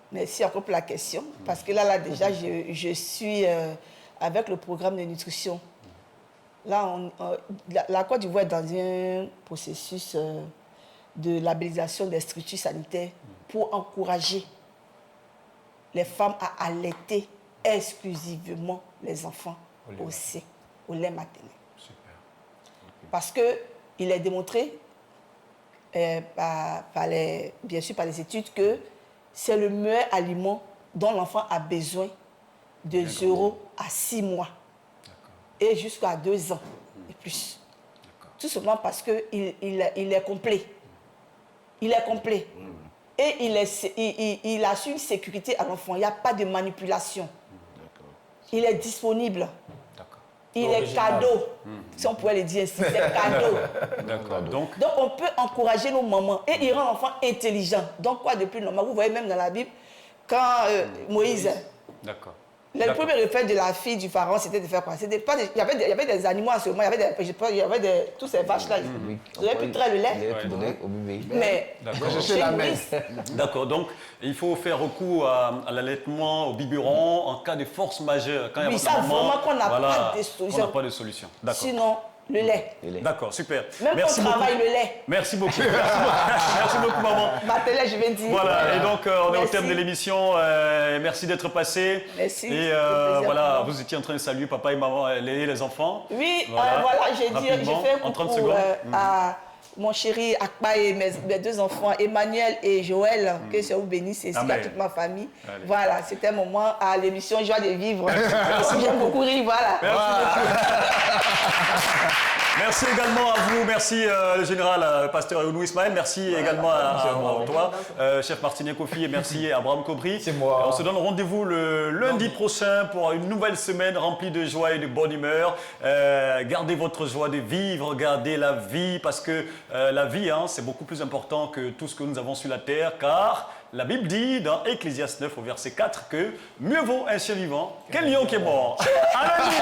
Merci encore pour la question, parce que là déjà, je suis avec le programme de nutrition. Là, la Côte d'Ivoire est dans un processus de labellisation des structures sanitaires pour encourager les femmes à allaiter exclusivement les enfants au lait maternel. Parce qu'il est démontré, bien sûr par les études, que c'est le meilleur aliment dont l'enfant a besoin de 0 à 6 mois et jusqu'à 2 ans et plus. Tout simplement parce qu'il est complet. Il est complet. Et il assure une sécurité à l'enfant. Il n'y a pas de manipulation. Il est disponible. Il est cadeau. Si on pouvait le dire ainsi, c'est cadeau. Donc on peut encourager nos mamans et il rend l'enfant intelligent. Donc quoi de plus normal? Vous voyez même dans la Bible, quand Moïse, le premier réflexe de la fille du pharaon, c'était de faire quoi? Il y avait des animaux à ce moment, il y avait tous ces vaches-là. Ils auraient pu traire le lait. Mais D'accord, donc il faut faire recours à l'allaitement, au biberon en cas de force majeure. Quand il y a vraiment qu'on n'a pas de solution. Sinon, le lait. D'accord, super. Même merci qu'on travaille beaucoup. le lait. Merci beaucoup. Merci beaucoup, maman. Maternelle, je vais dire. Voilà, et donc on est au terme de l'émission. Merci d'être passé. Merci. Et voilà, vous étiez en train de saluer papa et maman, les enfants. Oui, voilà, j'ai fait un coucou à mon chéri Akpa et mes 2 enfants, Emmanuel et Joël, que Dieu vous bénisse, et à toute ma famille. Allez. Voilà, c'était un moment à l'émission Joie de vivre. J'aime beaucoup rire, voilà. Merci également à vous, merci le général pasteur Ounou Ismaël, merci également à toi, chef Martinet Kofi, et merci à Abraham Kobri. C'est moi. On se donne rendez-vous le lundi prochain pour une nouvelle semaine remplie de joie et de bonne humeur. Gardez votre joie de vivre, gardez la vie, parce que la vie, c'est beaucoup plus important que tout ce que nous avons sur la terre, car la Bible dit dans Ecclésiaste 9 au verset 4 que mieux vaut un chien vivant qu'un lion qui est mort. À lundi.